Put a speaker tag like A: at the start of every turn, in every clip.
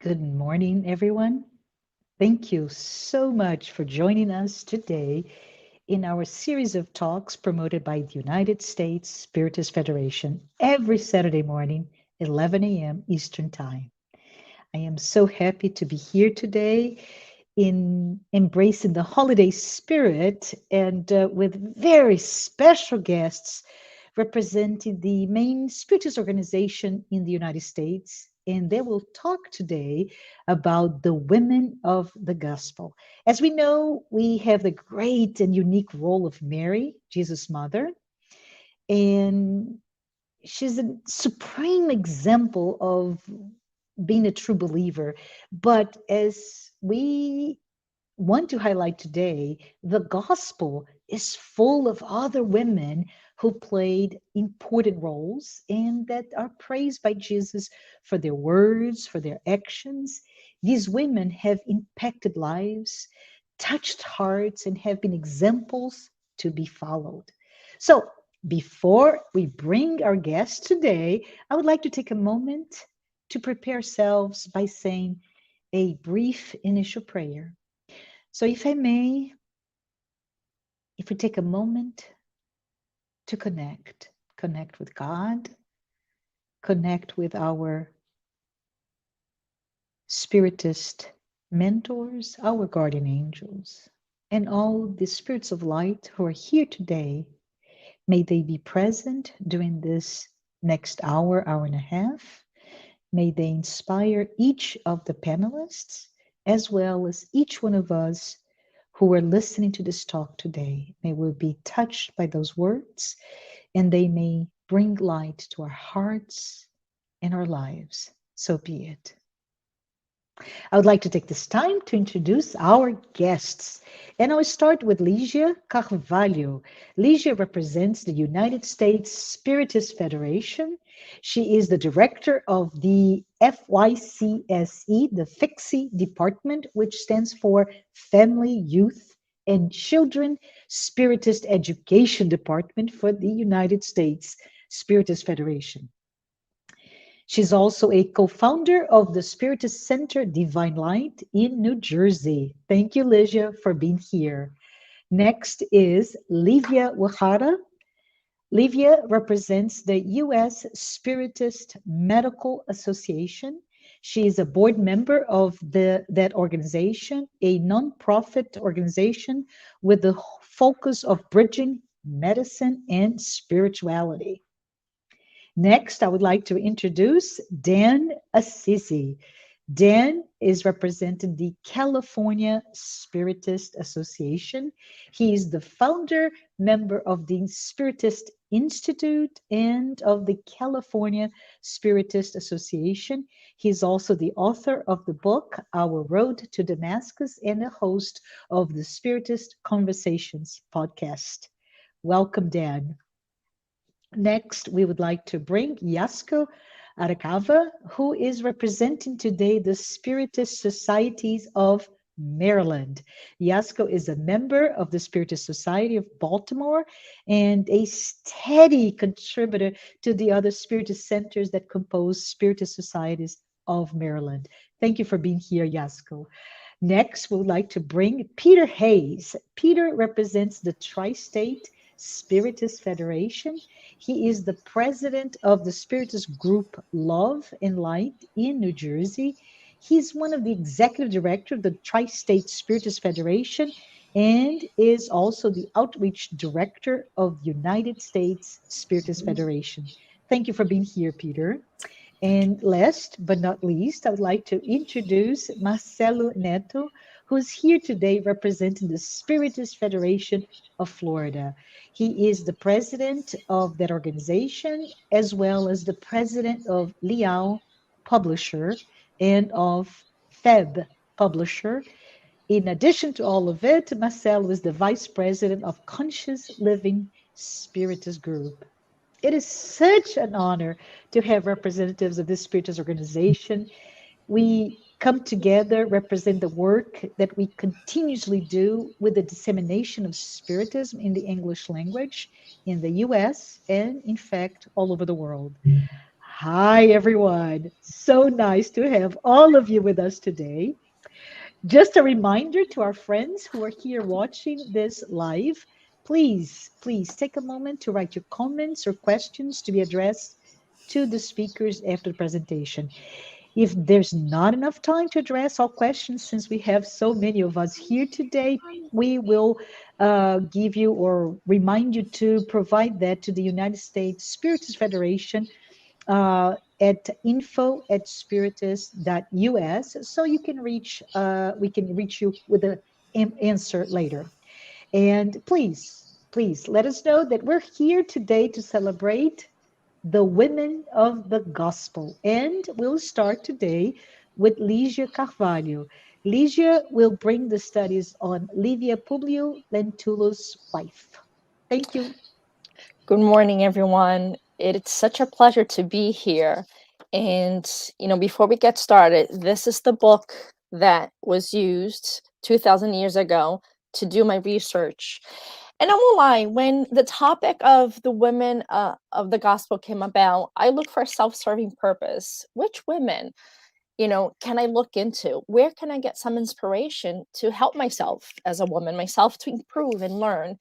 A: Good morning, everyone. Thank you so much for joining us today in our series of talks promoted by the United States Spiritist Federation every Saturday morning, 11 a.m. Eastern Time. I am so happy to be here today in embracing the holiday spirit and with very special guests representing the main Spiritist organization in the United States. And they will talk today about the women of the gospel. As we know, we have the great and unique role of Mary, Jesus' mother, and she's a supreme example of being a true believer. But as we want to highlight today, the gospel is full of other women who played important roles and that are praised by Jesus for their words, for their actions. These women have impacted lives, touched hearts, and have been examples to be followed. So, before we bring our guest today, I would like to take a moment to prepare ourselves by saying a brief initial prayer. So, if I may, if we take a moment to connect with God, connect with our Spiritist mentors, our guardian angels, and all the spirits of light who are here today, may they be present during this next hour, hour and a half. May they inspire each of the panelists, as well as each one of us who are listening to this talk today. May we be touched by those words, and they may bring light to our hearts and our lives. So be it. I would like to take this time to introduce our guests. And I will start with Ligia Carvalho. Ligia represents the United States Spiritist Federation. She is the director of the FYCSE, the FIXE department, which stands for Family, Youth, and Children Spiritist Education Department for the United States Spiritist Federation. She's also a co-founder of the Spiritist Center Divine Light in New Jersey. Thank you, Ligia, for being here. Next is Livia Uehara. Livia represents the U.S. Spiritist Medical Association. She is a board member of that organization, a nonprofit organization with the focus of bridging medicine and spirituality. Next, I would like to introduce Dan Assisi. Dan is representing the California Spiritist Association. He is the founder member of the Spiritist Institute and of the California Spiritist Association. He is also the author of the book Our Road to Damascus and a host of the Spiritist Conversations podcast. Welcome, Dan. Next, we would like to bring Yasuko Arakawa, who is representing today the Spiritist Societies of Maryland. Yasuko is a member of the Spiritist Society of Baltimore and a steady contributor to the other Spiritist centers that compose Spiritist Societies of Maryland. Thank you for being here, Yasuko. Next, we would like to bring Peter Hayes. Peter represents the Tri-State Spiritist Federation. He is the president of the Spiritist group Love and Light in New Jersey. He's one of the executive director of the Tri-State Spiritist Federation and is also the outreach director of the United States Spiritist Federation. Thank you for being here, Peter. And last but not least, I would like to introduce Marcelo Neto, who's here today representing the Spiritist Federation of Florida. He is the president of that organization, as well as the president of Liao Publisher and of FEB Publisher. In addition to all of it, Marcelo is the vice president of Conscious Living Spiritist Group. It is such an honor to have representatives of this Spiritist organization. We come together, represent the work that we continuously do with the dissemination of Spiritism in the English language in the US and, in fact, all over the world. Hi, everyone. So nice to have all of you with us today. Just a reminder to our friends who are here watching this live, please take a moment to write your comments or questions to be addressed to the speakers after the presentation. If there's not enough time to address all questions, since we have so many of us here today, we will give you or remind you to provide that to the United States Spiritist Federation at info@spiritist.us, so you can reach we can reach you with an answer later. And please let us know that we're here today to celebrate the women of the gospel. And we'll start today with Ligia Carvalho. Ligia will bring the studies on Livia Publio Lentulus' wife. Thank you.
B: Good morning, everyone. It's such a pleasure to be here. And, before we get started, this is the book that was used 2,000 years ago to do my research. And I won't lie, when the topic of the women of the gospel came about, I looked for a self serving purpose. Which women? Can I look into? Where can I get some inspiration to help myself as a woman, myself to improve and learn?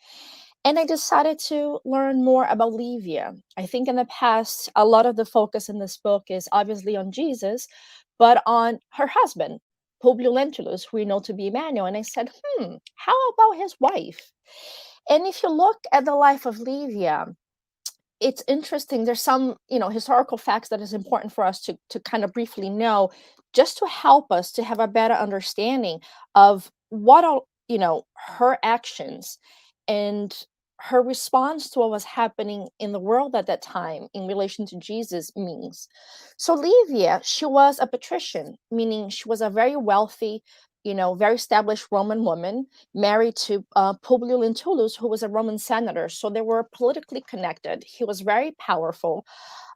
B: And I decided to learn more about Livia. I think in the past, a lot of the focus in this book is obviously on Jesus, but on her husband, Publio Lentulus, who we know to be Emmanuel. And I said, how about his wife? And if you look at the life of Livia, it's interesting. There's some, historical facts that is important for us to kind of briefly know, just to help us to have a better understanding of what all, her actions and her response to what was happening in the world at that time in relation to Jesus means. So Livia, she was a patrician, meaning she was a very wealthy, very established Roman woman, married to Publio Lentulus, who was a Roman senator. So they were politically connected. He was very powerful.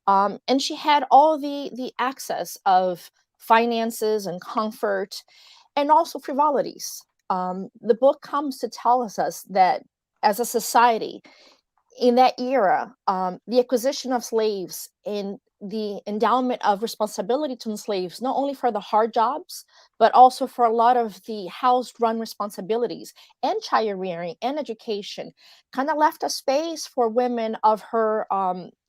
B: And she had all the access of finances and comfort and also frivolities. The book comes to tell us that as a society, in that era, the acquisition of slaves and the endowment of responsibility to slaves, not only for the hard jobs, but also for a lot of the house run responsibilities and child rearing and education, kind of left a space for women of her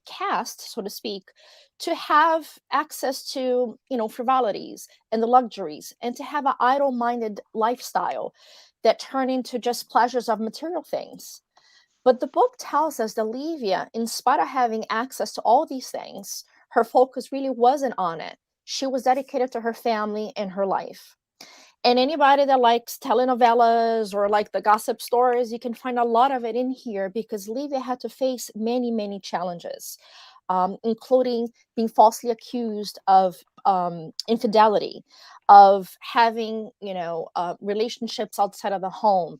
B: caste, so to speak, to have access to, frivolities and the luxuries, and to have an idle minded lifestyle that turn into just pleasures of material things. But the book tells us that Livia, in spite of having access to all these things, her focus really wasn't on it. She was dedicated to her family and her life. And anybody that likes telenovelas or like the gossip stories, you can find a lot of it in here, because Livia had to face many, many challenges, including being falsely accused of infidelity, of having, relationships outside of the home.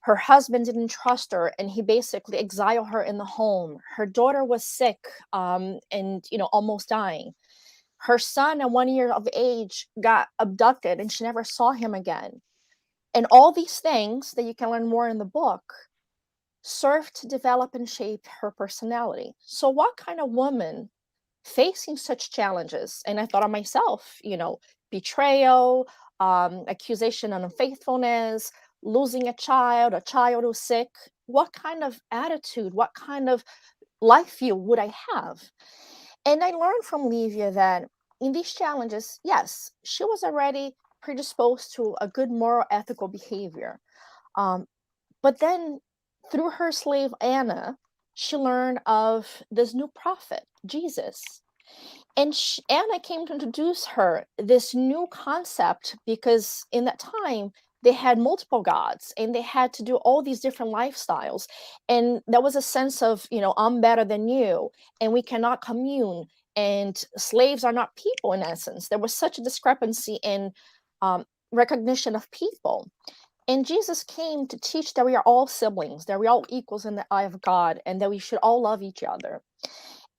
B: Her husband didn't trust her, and he basically exiled her in the home. Her daughter was sick, and almost dying. Her son at 1 year of age got abducted, and she never saw him again. And all these things that you can learn more in the book serve to develop and shape her personality. So what kind of woman facing such challenges? And I thought of myself, betrayal, accusation of unfaithfulness, losing a child who's sick. What kind of attitude, what kind of life view would I have? And I learned from Livia that in these challenges, yes, she was already predisposed to a good moral ethical behavior. Um, but then through her slave Anna, she learned of this new prophet, Jesus. And Anna came to introduce her this new concept, because in that time they had multiple gods and they had to do all these different lifestyles. And there was a sense of, I'm better than you and we cannot commune. And slaves are not people in essence. There was such a discrepancy in um, recognition of people. And Jesus came to teach that we are all siblings, that we are all equals in the eye of God, and that we should all love each other.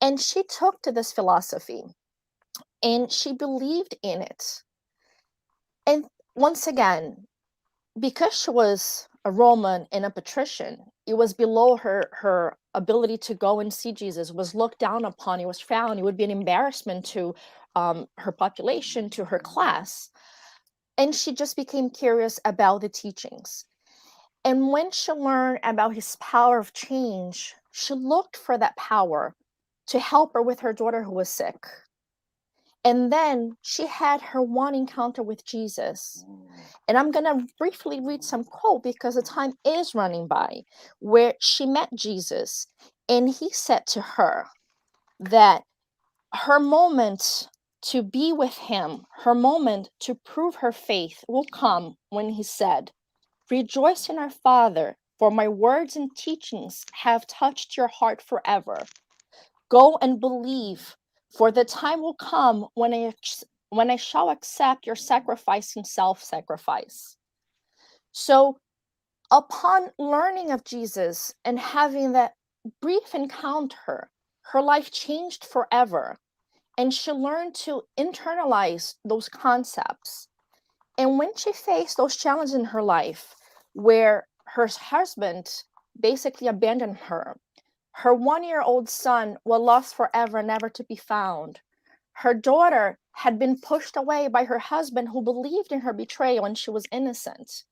B: And she took to this philosophy and she believed in it. And once again, because she was a Roman and a patrician, it was below her ability to go and see Jesus was looked down upon. He was frowned. It would be an embarrassment to her population, to her class. And she just became curious about the teachings. And when she learned about his power of change, she looked for that power to help her with her daughter who was sick. And then she had her one encounter with Jesus. And I'm going to briefly read some quote because the time is running by, where she met Jesus. And he said to her that her moment to be with him, her moment to prove her faith will come when he said, "Rejoice in our Father, for my words and teachings have touched your heart forever. Go and believe, for the time will come when I shall accept your sacrifice and self-sacrifice." So upon learning of Jesus and having that brief encounter, her life changed forever. And she learned to internalize those concepts. And when she faced those challenges in her life, where her husband basically abandoned her, her 1-year-old son was lost forever, never to be found. Her daughter had been pushed away by her husband who believed in her betrayal and she was innocent.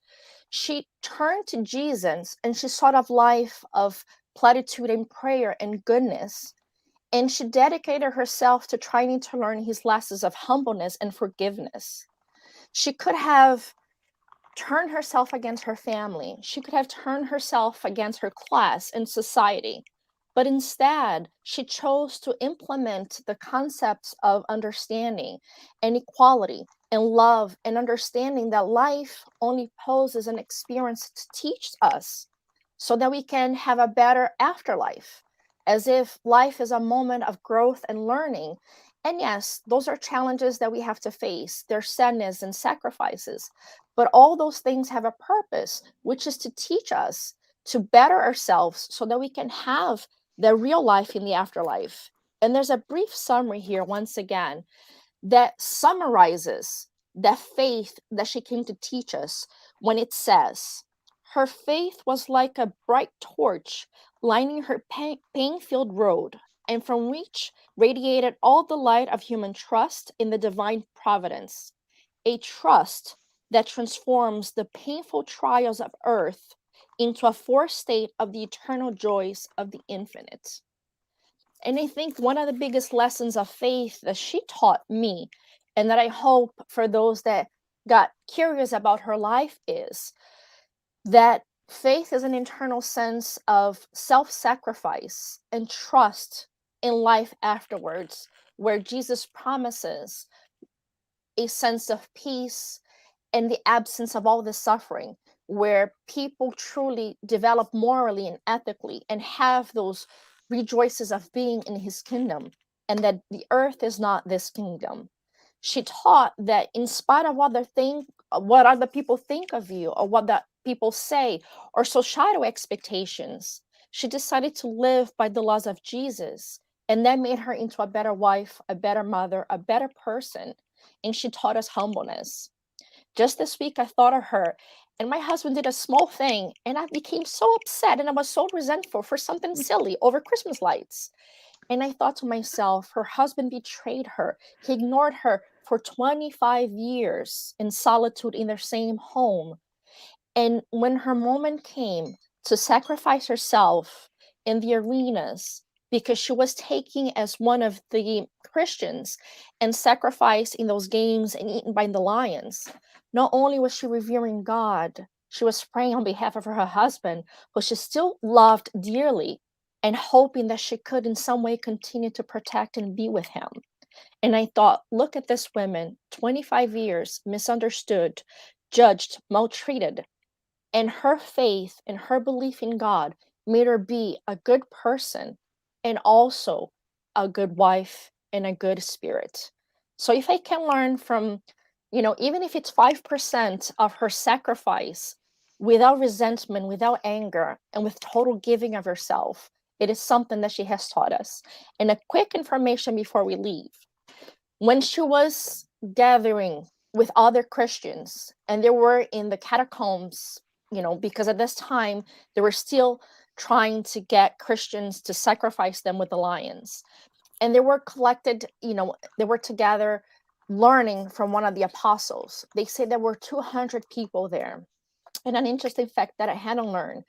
B: She turned to Jesus and she sought a life of platitude and prayer and goodness. And she dedicated herself to trying to learn his lessons of humbleness and forgiveness. She could have turned herself against her family. She could have turned herself against her class and society. But instead, she chose to implement the concepts of understanding and equality and love and understanding that life only poses an experience to teach us so that we can have a better afterlife, as if life is a moment of growth and learning. And yes, those are challenges that we have to face. There's sadness and sacrifices. But all those things have a purpose, which is to teach us to better ourselves so that we can have the real life in the afterlife. And there's a brief summary here, once again, that summarizes the faith that she came to teach us when it says, "Her faith was like a bright torch lining her pain-filled road, and from which radiated all the light of human trust in the divine providence, a trust that transforms the painful trials of earth into a forestate of the eternal joys of the infinite." And I think one of the biggest lessons of faith that she taught me, and that I hope for those that got curious about her life, is that faith is an internal sense of self-sacrifice and trust in life afterwards, where Jesus promises a sense of peace and the absence of all the suffering, where people truly develop morally and ethically and have those rejoices of being in his kingdom, and that the earth is not this kingdom. She taught that in spite of what other people think of you, or what the people say, or societal expectations, she decided to live by the laws of Jesus, and that made her into a better wife, a better mother, a better person. And she taught us humbleness. Just this week, I thought of her, and my husband did a small thing, and I became so upset and I was so resentful for something silly over Christmas lights. And I thought to myself, her husband betrayed her. He ignored her for 25 years in solitude in their same home. And when her moment came to sacrifice herself in the arenas, because she was taking as one of the Christians and sacrificed in those games and eaten by the lions, not only was she revering God, she was praying on behalf of her husband, who she still loved dearly, and hoping that she could in some way continue to protect and be with him. And I thought, look at this woman, 25 years, misunderstood, judged, maltreated. And her faith and her belief in God made her be a good person and also a good wife and a good spirit. So if I can learn from, even if it's 5% of her sacrifice, without resentment, without anger, and with total giving of herself, it is something that she has taught us. And a quick information before we leave. When she was gathering with other Christians, and they were in the catacombs, because at this time there were still trying to get Christians to sacrifice them with the lions. And they were collected, they were together learning from one of the apostles. They say there were 200 people there. And an interesting fact that I hadn't learned,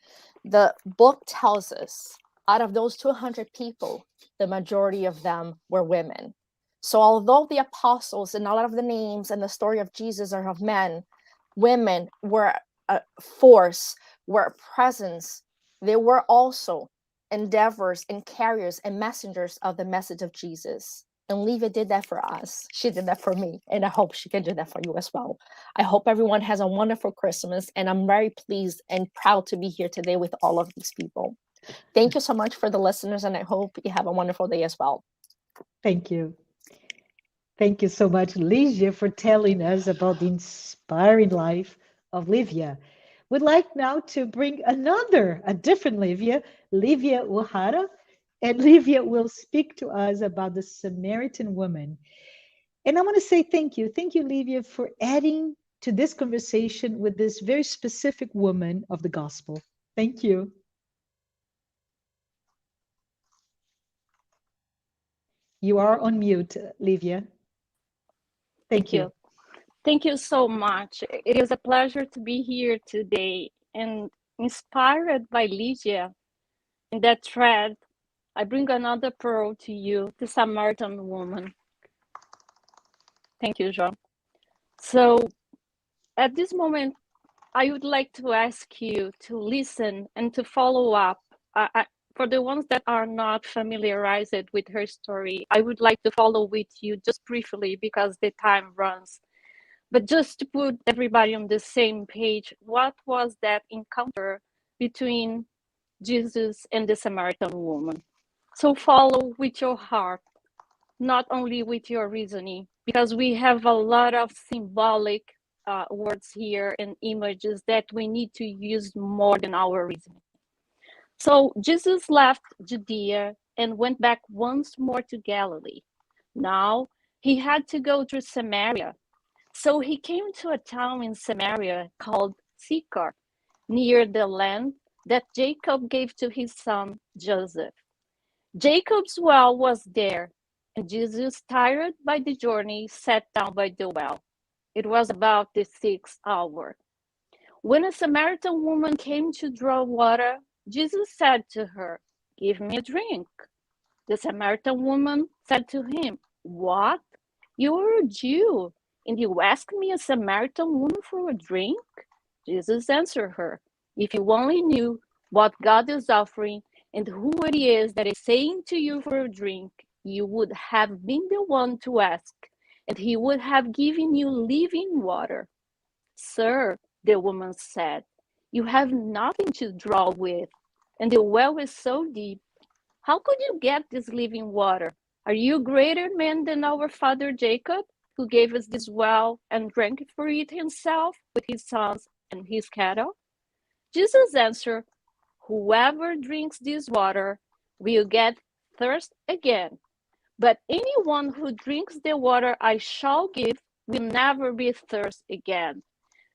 B: the book tells us out of those 200 people, the majority of them were women. So although the apostles and a lot of the names and the story of Jesus are of men, women were a force, were a presence. They were also endeavors and carriers and messengers of the message of Jesus. And Livia did that for us. She did that for me. And I hope she can do that for you as well. I hope everyone has a wonderful Christmas. And I'm very pleased and proud to be here today with all of these people. Thank you so much for the listeners. And I hope you have a wonderful day as well.
A: Thank you. Thank you so much, Ligia, for telling us about the inspiring life of Livia. We'd like now to bring a different Livia Uehara, and Livia will speak to us about the Samaritan woman. And I want to say thank you. Thank you, Livia, for adding to this conversation with this very specific woman of the gospel. Thank you. You are on mute, Livia. Thank you.
C: Thank you so much. It is a pleasure to be here today. And inspired by Ligia in that thread, I bring another pearl to you, the Samaritan woman. Thank you, Jean. So at this moment, I would like to ask you to listen and to follow up. For the ones that are not familiarized with her story, I would like to follow with you just briefly because the time runs. But just to put everybody on the same page, what was that encounter between Jesus and the Samaritan woman? So follow with your heart, not only with your reasoning, because we have a lot of symbolic words here and images that we need to use more than our reasoning. So Jesus left Judea and went back once more to Galilee. Now he had to go through Samaria. So he came to a town in Samaria called Sychar, near the land that Jacob gave to his son Joseph. Jacob's well was there, and Jesus, tired by the journey, sat down by the well. It was about the 6th hour. When a Samaritan woman came to draw water, Jesus said to her, "Give me a drink." The Samaritan woman said to him, "What? You are a Jew, and you ask me, a Samaritan woman, for a drink?" Jesus answered her, "If you only knew what God is offering and who it is that is saying to you for a drink, you would have been the one to ask, and he would have given you living water." "Sir," the woman said, "you have nothing to draw with, and the well is so deep. How could you get this living water? Are you a greater man than our father Jacob, who gave us this well and drank for it himself with his sons and his cattle?" Jesus answered, "Whoever drinks this water will get thirst again. But anyone who drinks the water I shall give will never be thirsty again.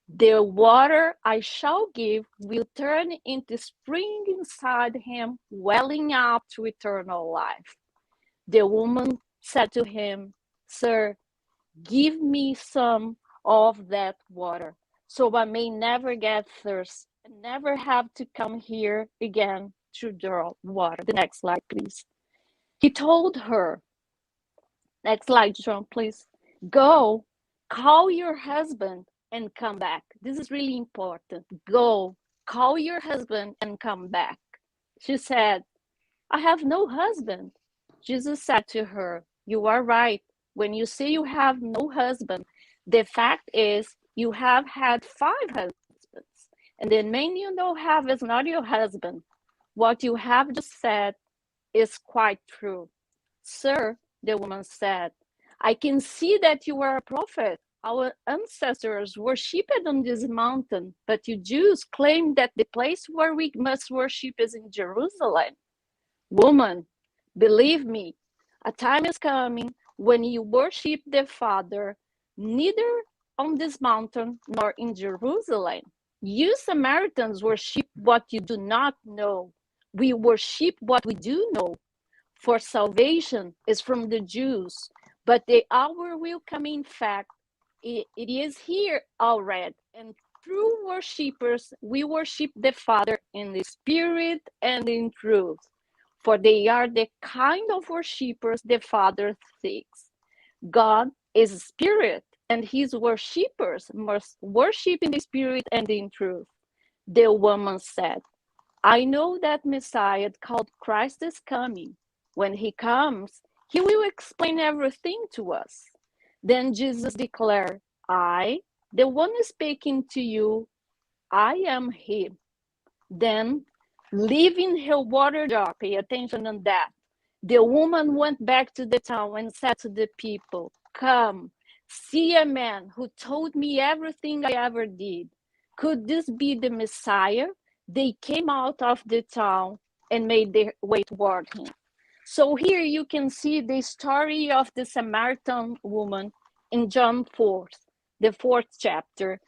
C: The water I shall give will turn into spring inside him, welling up to eternal life." The woman said to him, "Sir, give me some of that water, so I may never get thirst and never have to come here again to draw water." The next slide, please. He told her, next slide, John, please. "Go, call your husband and come back." This is really important. "Go, call your husband and come back." She said, "I have no husband." Jesus said to her, "You are right when you say you have no husband. The fact is, you have had 5 husbands, and the man you now have is not your husband. What you have just said is quite true." "Sir," the woman said, "I can see that you are a prophet. Our ancestors worshipped on this mountain, but you Jews claim that the place where we must worship is in Jerusalem. Woman, believe me, a time is coming when you worship the Father, neither on this mountain nor in Jerusalem. You Samaritans worship what you do not know. We worship what we do know, for salvation is from the Jews, but the hour will come, in fact, it is here already, and true worshippers, we worship the Father in the Spirit and in truth, for they are the kind of worshippers the Father seeks. God is a spirit, and his worshippers must worship in the Spirit and in truth. The woman said, I know that Messiah called Christ is coming. When he comes, he will explain everything to us. Then Jesus declared, I, the one speaking to you, I am he. Then, leaving her water jar, pay attention on that, the woman went back to the town and said to the people, come, see a man who told me everything I ever did. Could this be the Messiah? They came out of the town and made their way toward him. So here you can see the story of the Samaritan woman in John 4, the 4th chapter.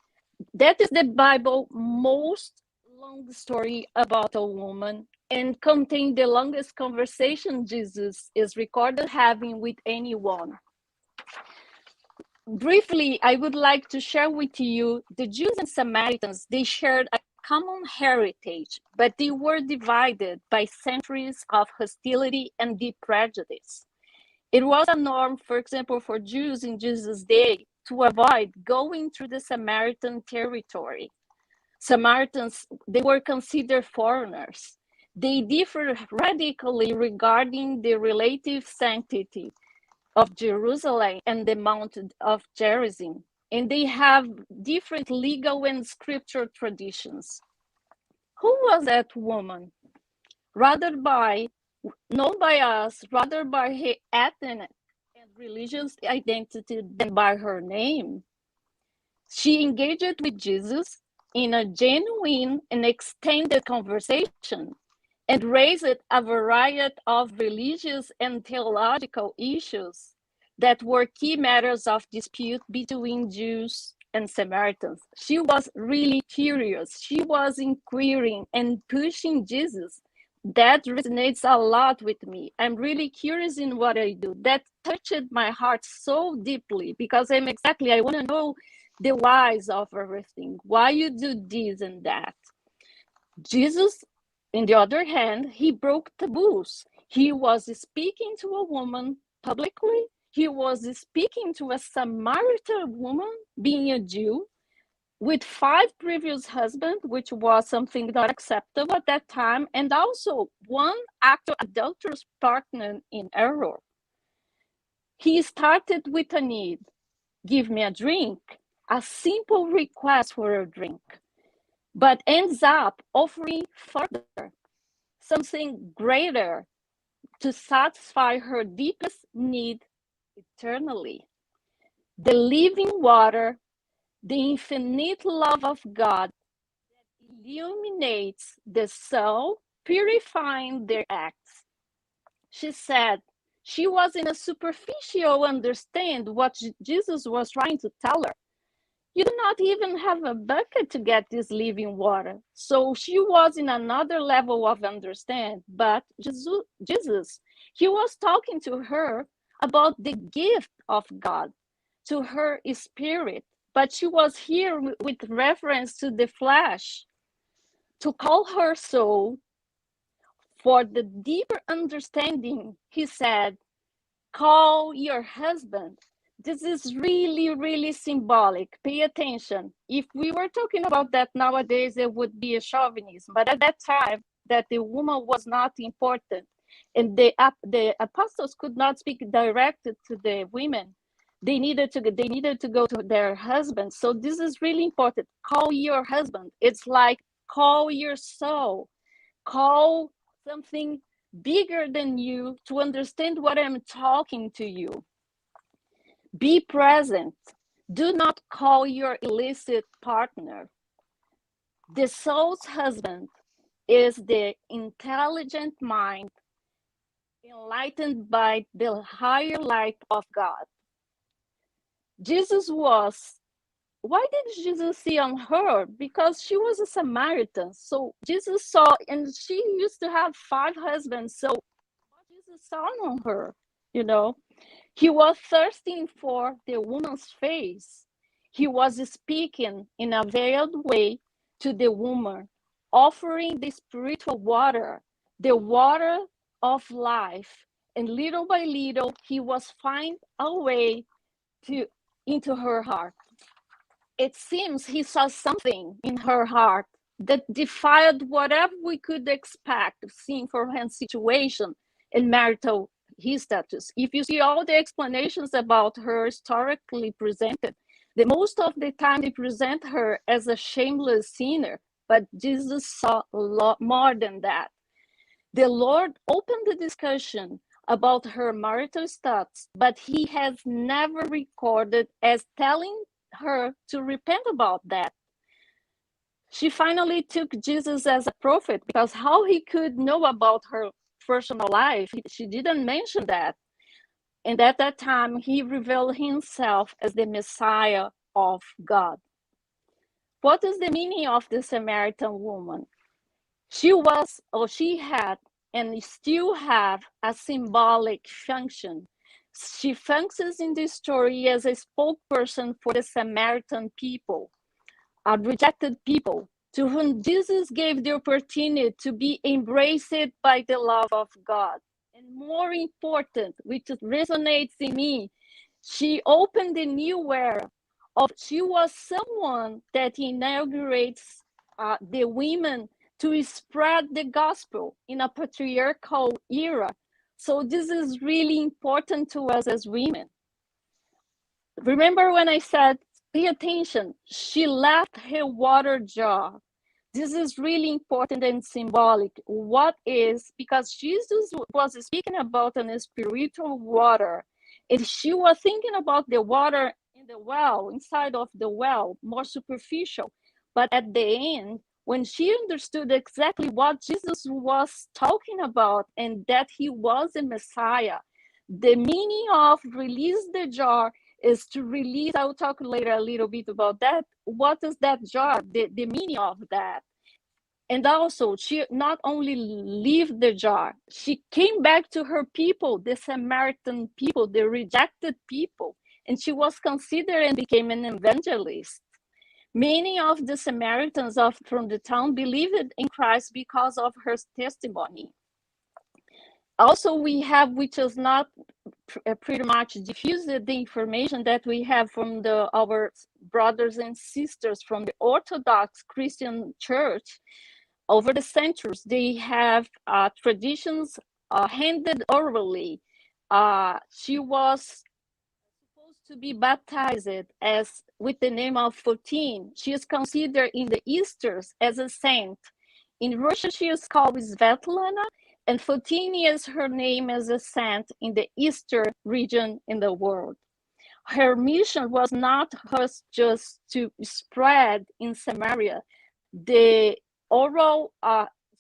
C: That is the Bible most long story about a woman and contain the longest conversation Jesus is recorded having with anyone. Briefly, I would like to share with you the Jews and Samaritans, they shared a common heritage, but they were divided by centuries of hostility and deep prejudice. It was a norm, for example, for Jews in Jesus' day to avoid going through the Samaritan territory. Samaritans, they were considered foreigners. They differed radically regarding the relative sanctity of Jerusalem and the Mount of Gerizim, and they have different legal and scripture traditions. Who was that woman? Known by us, rather by her ethnic and religious identity than by her name. She engaged with Jesus in a genuine and extended conversation and raised a variety of religious and theological issues that were key matters of dispute between Jews and Samaritans. She was really curious. She was inquiring and pushing Jesus. That resonates a lot with me. I'm really curious in what I do. That touched my heart so deeply because I want to know the whys of everything, why you do this and that. Jesus, on the other hand, he broke taboos. He was speaking to a woman publicly. He was speaking to a Samaritan woman, being a Jew, with 5 previous husbands, which was something not acceptable at that time, and also one actual adulterous partner in error. He started with a need, give me a drink, a simple request for a drink, but ends up offering further, something greater to satisfy her deepest need eternally. The living water, the infinite love of God that illuminates the soul, purifying their acts. She said she was in a superficial understand what Jesus was trying to tell her. You do not even have a bucket to get this living water. So she was in another level of understand. But Jesus, he was talking to her about the gift of God, to her spirit. But she was here with reference to the flesh, to call her soul for the deeper understanding. He said, call your husband. This is really, really symbolic. Pay attention. If we were talking about that nowadays, it would be a chauvinism. But at that time, that the woman was not important, and the apostles could not speak directly to the women. They needed to go to their husbands. So this is really important. Call your husband. It's like call your soul. Call something bigger than you to understand what I'm talking to you. Be present. Do not call your illicit partner. The soul's husband is the intelligent mind enlightened by the higher light of God. Jesus was why did Jesus see on her? Because she was a Samaritan. So Jesus saw, and she used to have 5 husbands. So what Jesus saw on her, you know, he was thirsting for the woman's face. He was speaking in a veiled way to the woman, offering the spiritual water, the water of life. And little by little, he was finding a way into her heart. It seems he saw something in her heart that defied whatever we could expect of seeing for her situation and marital his status. If you see all the explanations about her historically presented, the most of the time they present her as a shameless sinner, but Jesus saw a lot more than that. The Lord opened the discussion about her marital status, but he has never recorded as telling her to repent about that. She finally took Jesus as a prophet because how he could know about her personal life, she didn't mention that. And at that time, he revealed himself as the Messiah of God. What is the meaning of the Samaritan woman? She was, or she had, and still have a symbolic function. She functions in this story as a spokesperson for the Samaritan people, a rejected people, to whom Jesus gave the opportunity to be embraced by the love of God. And more important, which resonates in me, she opened the new era of, she was someone that inaugurates the women to spread the gospel in a patriarchal era. So this is really important to us as women. Remember when I said, pay attention, she left her water jar. This is really important and symbolic. What is, because Jesus was speaking about a spiritual water, and she was thinking about the water in the well, inside of the well, more superficial. But at the end, when she understood exactly what Jesus was talking about and that he was a Messiah, the meaning of release the jar is to release. I will talk later a little bit about that. What is that jar? The meaning of that. And also, she not only left the jar, she came back to her people, the Samaritan people, the rejected people, and she was considered and became an evangelist. Many of the Samaritans from the town believed in Christ because of her testimony. Also, we have, which is not pretty much diffused, the information that we have from our brothers and sisters from the Orthodox Christian Church. Over the centuries, they have traditions handed orally. She was supposed to be baptized as with the name of 14. She is considered in the Easters as a saint. In Russia, she is called Svetlana, and 14 is her name as a saint in the Eastern region in the world. Her mission was not just to spread in Samaria. The oral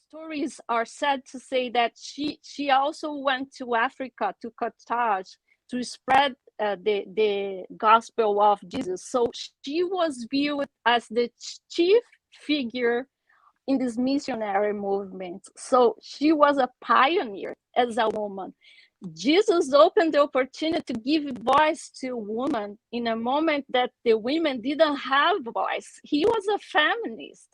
C: stories are said to say that she also went to Africa, to Carthage, to spread the gospel of Jesus. So she was viewed as the chief figure in this missionary movement. So she was a pioneer as a woman. Jesus opened the opportunity to give voice to women in a moment that the women didn't have voice. He was a feminist.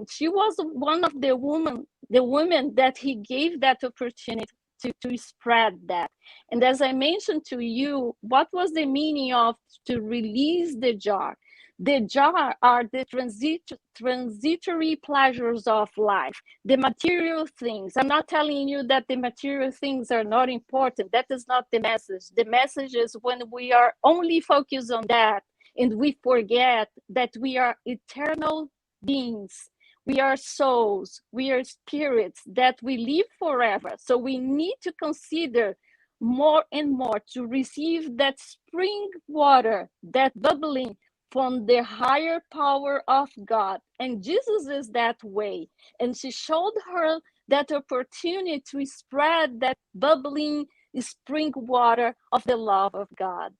C: She was one of the women that he gave that opportunity to spread that. And as I mentioned to you, what was the meaning of to release the jar? The jar are the transitory pleasures of life, the material things. I'm not telling you that the material things are not important. That is not the message. The message is when we are only focused on that and we forget that we are eternal beings. We are souls, we are spirits that we live forever. So we need to consider more and more to receive that spring water, that bubbling from the higher power of God. And Jesus is that way. And she showed her that opportunity to spread that bubbling spring water of the love of God.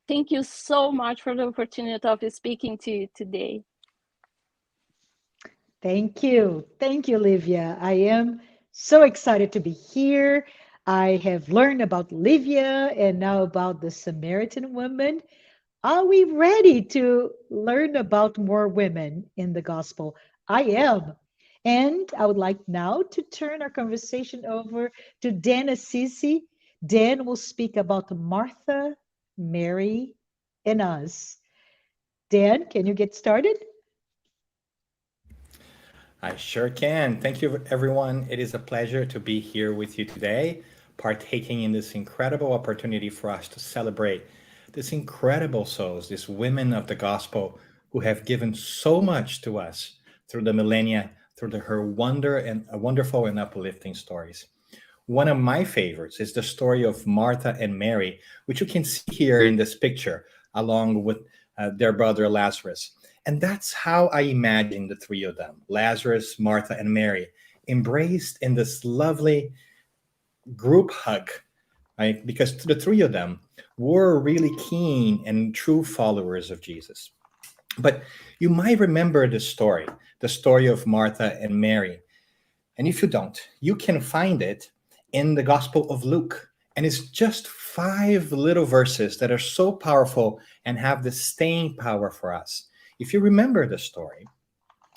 C: Thank you so much for the opportunity of speaking to you today.
A: Thank you. Thank you, Livia. I am so excited to be here. I have learned about Livia and now about the Samaritan woman. Are we ready to learn about more women in the gospel? I am. And I would like now to turn our conversation over to Dan Assisi. Dan will speak about Martha, Mary, and us. Dan, can you get started?
D: I sure can. Thank you, everyone. It is a pleasure to be here with you today, partaking in this incredible opportunity for us to celebrate these incredible souls, these women of the gospel who have given so much to us through the millennia, through her wonderful and uplifting stories. One of my favorites is the story of Martha and Mary, which you can see here in this picture, along with their brother Lazarus. And that's how I imagine the three of them, Lazarus, Martha, and Mary, embraced in this lovely group hug, right? Because the three of them were really keen and true followers of Jesus. But you might remember the story of Martha and Mary. And if you don't, you can find it in the Gospel of Luke. And it's just 5 little verses that are so powerful and have the staying power for us. If you remember the story,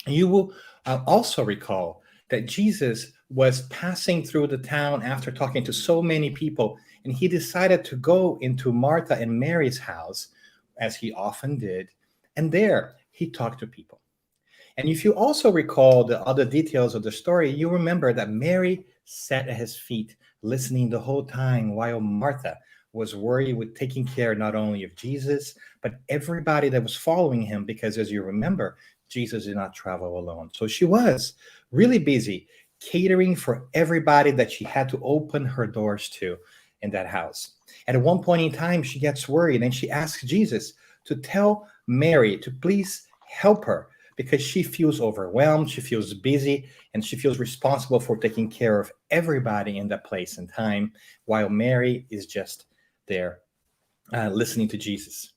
D: you will also recall that Jesus was passing through the town after talking to so many people, and he decided to go into Martha and Mary's house, as he often did, and there he talked to people. And if you also recall the other details of the story, you remember that Mary sat at his feet, listening the whole time, while Martha was worried with taking care not only of Jesus, but everybody that was following him, because as you remember, Jesus did not travel alone. So she was really busy catering for everybody that she had to open her doors to in that house. And at one point in time, she gets worried and she asks Jesus to tell Mary to please help her, because she feels overwhelmed, she feels busy, and she feels responsible for taking care of everybody in that place and time, while Mary is just there listening to Jesus.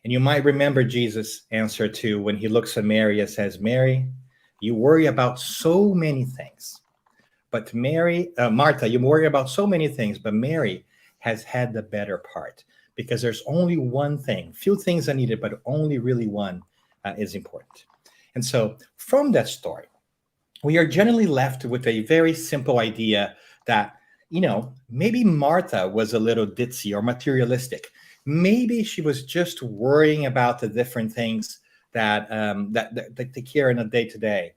D: And you might remember Jesus' answer to when he looks at Mary and says, Mary, you worry about so many things. But Martha, you worry about so many things, but Mary has had the better part, because there's only one thing, few things are needed, but only really one is important. And so from that story, we are generally left with a very simple idea that, maybe Martha was a little ditzy or materialistic. Maybe she was just worrying about the different things that they care in a day to day.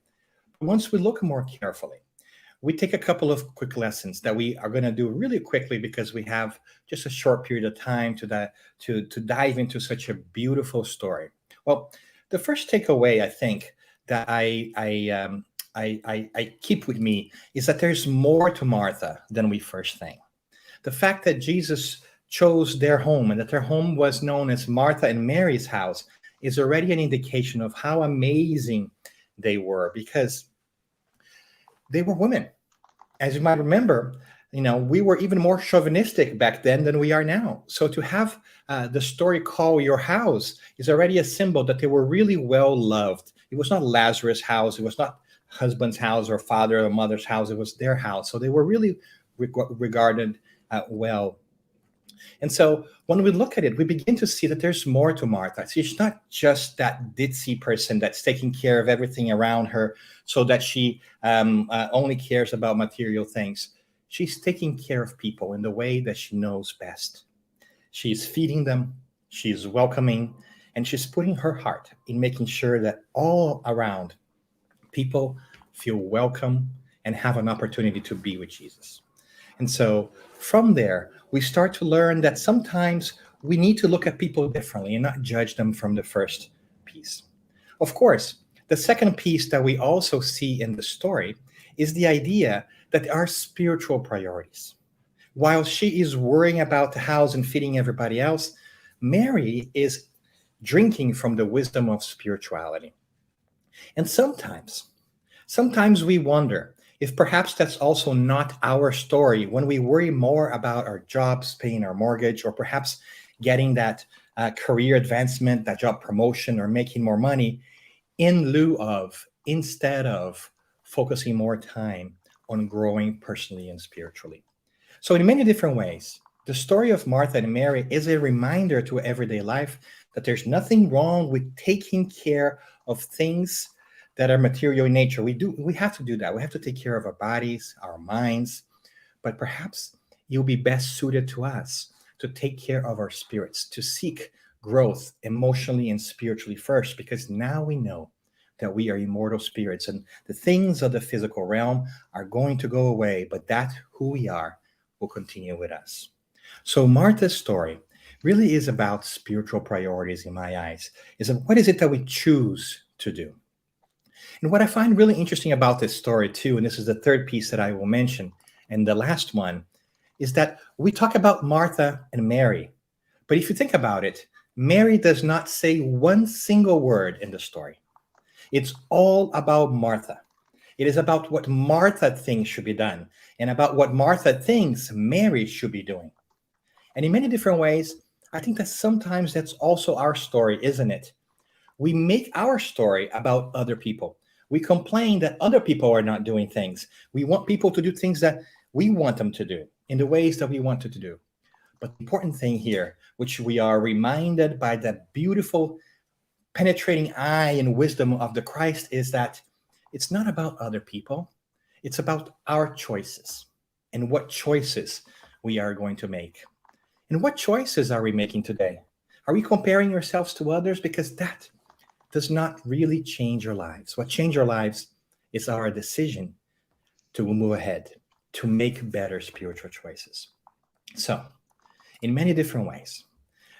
D: Once we look more carefully, we take a couple of quick lessons that we are going to do really quickly, because we have just a short period of time to dive into such a beautiful story. Well, the first takeaway, I think, that I keep with me is that there's more to Martha than we first think. The fact that Jesus chose their home and that their home was known as Martha and Mary's house is already an indication of how amazing they were, because they were women. As you might remember, we were even more chauvinistic back then than we are now. So to have the story call your house is already a symbol that they were really well loved. It was not Lazarus' house. It was not husband's house or father or mother's house. It was their house. So they were really regarded well. And so when we look at it, we begin to see that there's more to Martha. She's not just that ditzy person that's taking care of everything around her so that she only cares about material things. She's taking care of people in the way that she knows best. She's feeding them, she's welcoming, and she's putting her heart in making sure that all around people feel welcome and have an opportunity to be with Jesus. And so from there, we start to learn that sometimes we need to look at people differently and not judge them from the first piece. Of course, the second piece that we also see in the story is the idea that there are spiritual priorities. While she is worrying about the house and feeding everybody else, Mary is drinking from the wisdom of spirituality. And sometimes we wonder if perhaps that's also not our story when we worry more about our jobs, paying our mortgage, or perhaps getting that career advancement, that job promotion, or making more money instead of focusing more time on growing personally and spiritually. So in many different ways, the story of Martha and Mary is a reminder to everyday life that there's nothing wrong with taking care of things that are material in nature. We have to do that. We have to take care of our bodies, our minds, but perhaps you'll be best suited to us to take care of our spirits, to seek growth emotionally and spiritually first, because now we know that we are immortal spirits and the things of the physical realm are going to go away, but that who we are will continue with us. So Martha's story really is about spiritual priorities in my eyes. What is it that we choose to do? And what I find really interesting about this story too, and this is the third piece that I will mention, and the last one, is that we talk about Martha and Mary. But if you think about it, Mary does not say one single word in the story. It's all about Martha. It is about what Martha thinks should be done and about what Martha thinks Mary should be doing. And in many different ways, I think that sometimes that's also our story, isn't it? We make our story about other people. We complain that other people are not doing things. We want people to do things that we want them to do in the ways that we want it to do. But the important thing here, which we are reminded by that beautiful penetrating eye and wisdom of the Christ, is that it's not about other people. It's about our choices and what choices we are going to make. And what choices are we making today? Are we comparing ourselves to others? Because that does not really change our lives. What changes our lives is our decision to move ahead, to make better spiritual choices. So, in many different ways,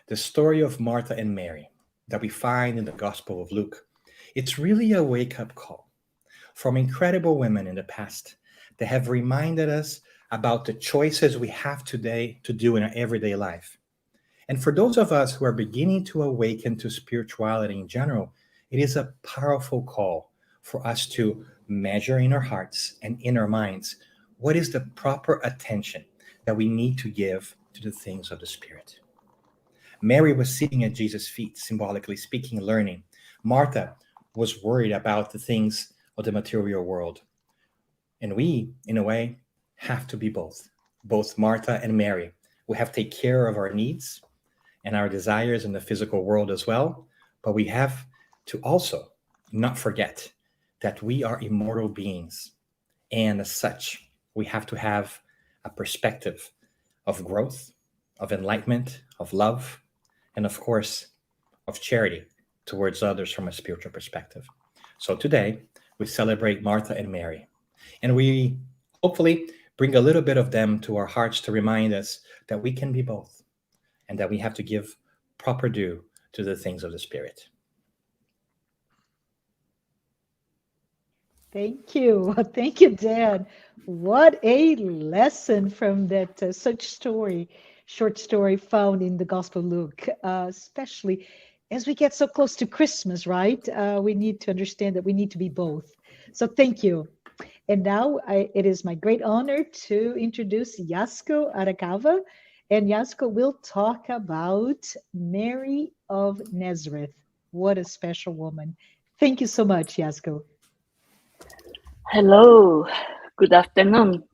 D: the story of Martha and Mary that we find in the Gospel of Luke, it's really a wake-up call from incredible women in the past that have reminded us about the choices we have today to do in our everyday life. And for those of us who are beginning to awaken to spirituality in general, it is a powerful call for us to measure in our hearts and in our minds what is the proper attention that we need to give to the things of the Spirit. Mary was sitting at Jesus' feet, symbolically speaking, learning. Martha was worried about the things of the material world. And we, in a way, have to be both Martha and Mary. We have to take care of our needs and our desires in the physical world as well, but we have to also not forget that we are immortal beings. And as such, we have to have a perspective of growth, of enlightenment, of love, and of course, of charity towards others from a spiritual perspective. So today, we celebrate Martha and Mary, and we hopefully bring a little bit of them to our hearts to remind us that we can be both and that we have to give proper due to the things of the Spirit.
A: Thank you. Thank you, Dan. What a lesson from that short story found in the Gospel of Luke, especially as we get so close to Christmas, right? We need to understand that we need to be both. So thank you. And now it is my great honor to introduce Yasuko Arakawa. And Yasuko will talk about Mary of Nazareth. What a special woman. Thank you so much, Yasuko.
E: Hello, good afternoon.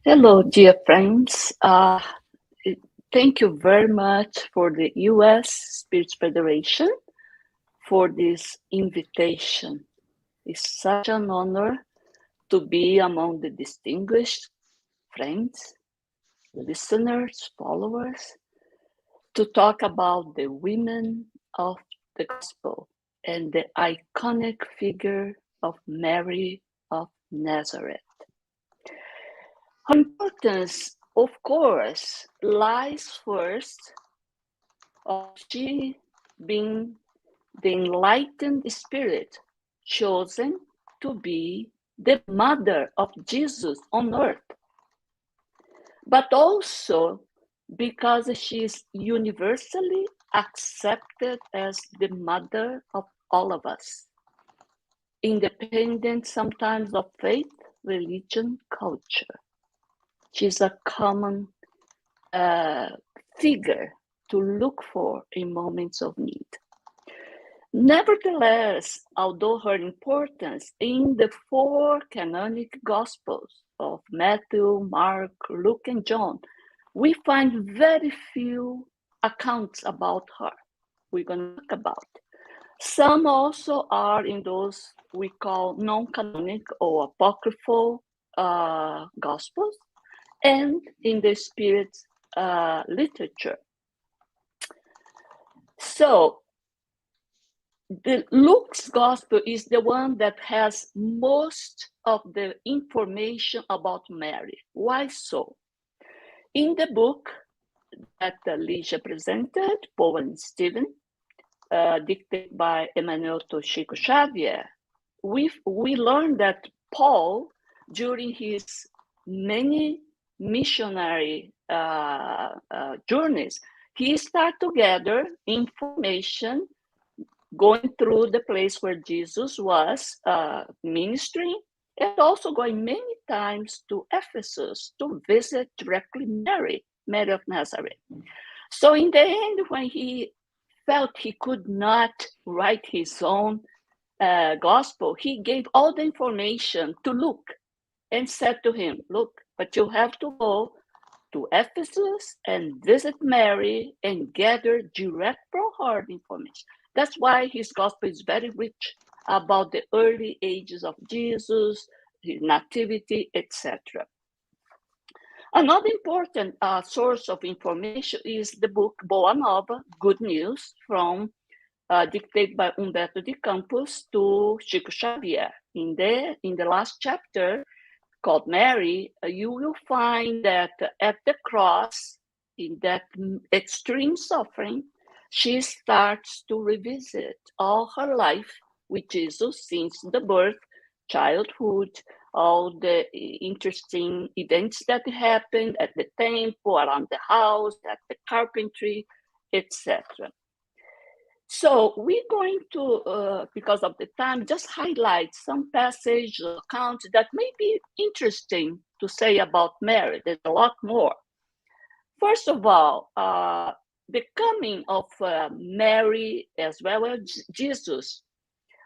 E: Hello, dear friends. Thank you very much for the U.S. Spirit Federation for this invitation. It's such an honor to be among the distinguished friends, listeners, followers, to talk about the women of the gospel and the iconic figure of Mary of Nazareth. Her importance, of course, lies first of she being the enlightened spirit chosen to be the mother of Jesus on earth, but also because she is universally accepted as the mother of all of us, independent sometimes of faith, religion, culture. She's a common figure to look for in moments of need. Nevertheless, although her importance in the four canonic Gospels of Matthew, Mark, Luke, and John, we find very few accounts about her. We're going to talk about. Some also are in those we call non-canonic or apocryphal Gospels, and in the Spirit's literature. So, the Luke's Gospel is the one that has most of the information about Mary. Why so? In the book that Ligia presented, Paul and Stephen, dictated by Emmanuel Toshiko Xavier, we learned that Paul, during his many missionary journeys, he started to gather information going through the place where Jesus was ministering, and also going many times to Ephesus to visit directly Mary of Nazareth. So in the end, when he felt he could not write his own gospel, he gave all the information to Luke and said to him, look, but you have to go to Ephesus and visit Mary and gather direct from her information. That's why his gospel is very rich about the early ages of Jesus, his nativity, etc. Another important source of information is the book Boa Nova, Good News, from dictated by Humberto de Campos to Chico Xavier. In the last chapter, called Mary, you will find that at the cross, in that extreme suffering, she starts to revisit all her life with Jesus since the birth, childhood, all the interesting events that happened at the temple, around the house, at the carpentry, etc. So we're going to, because of the time, just highlight some passage accounts that may be interesting to say about Mary. There's a lot more. First of all, the coming of Mary as well as Jesus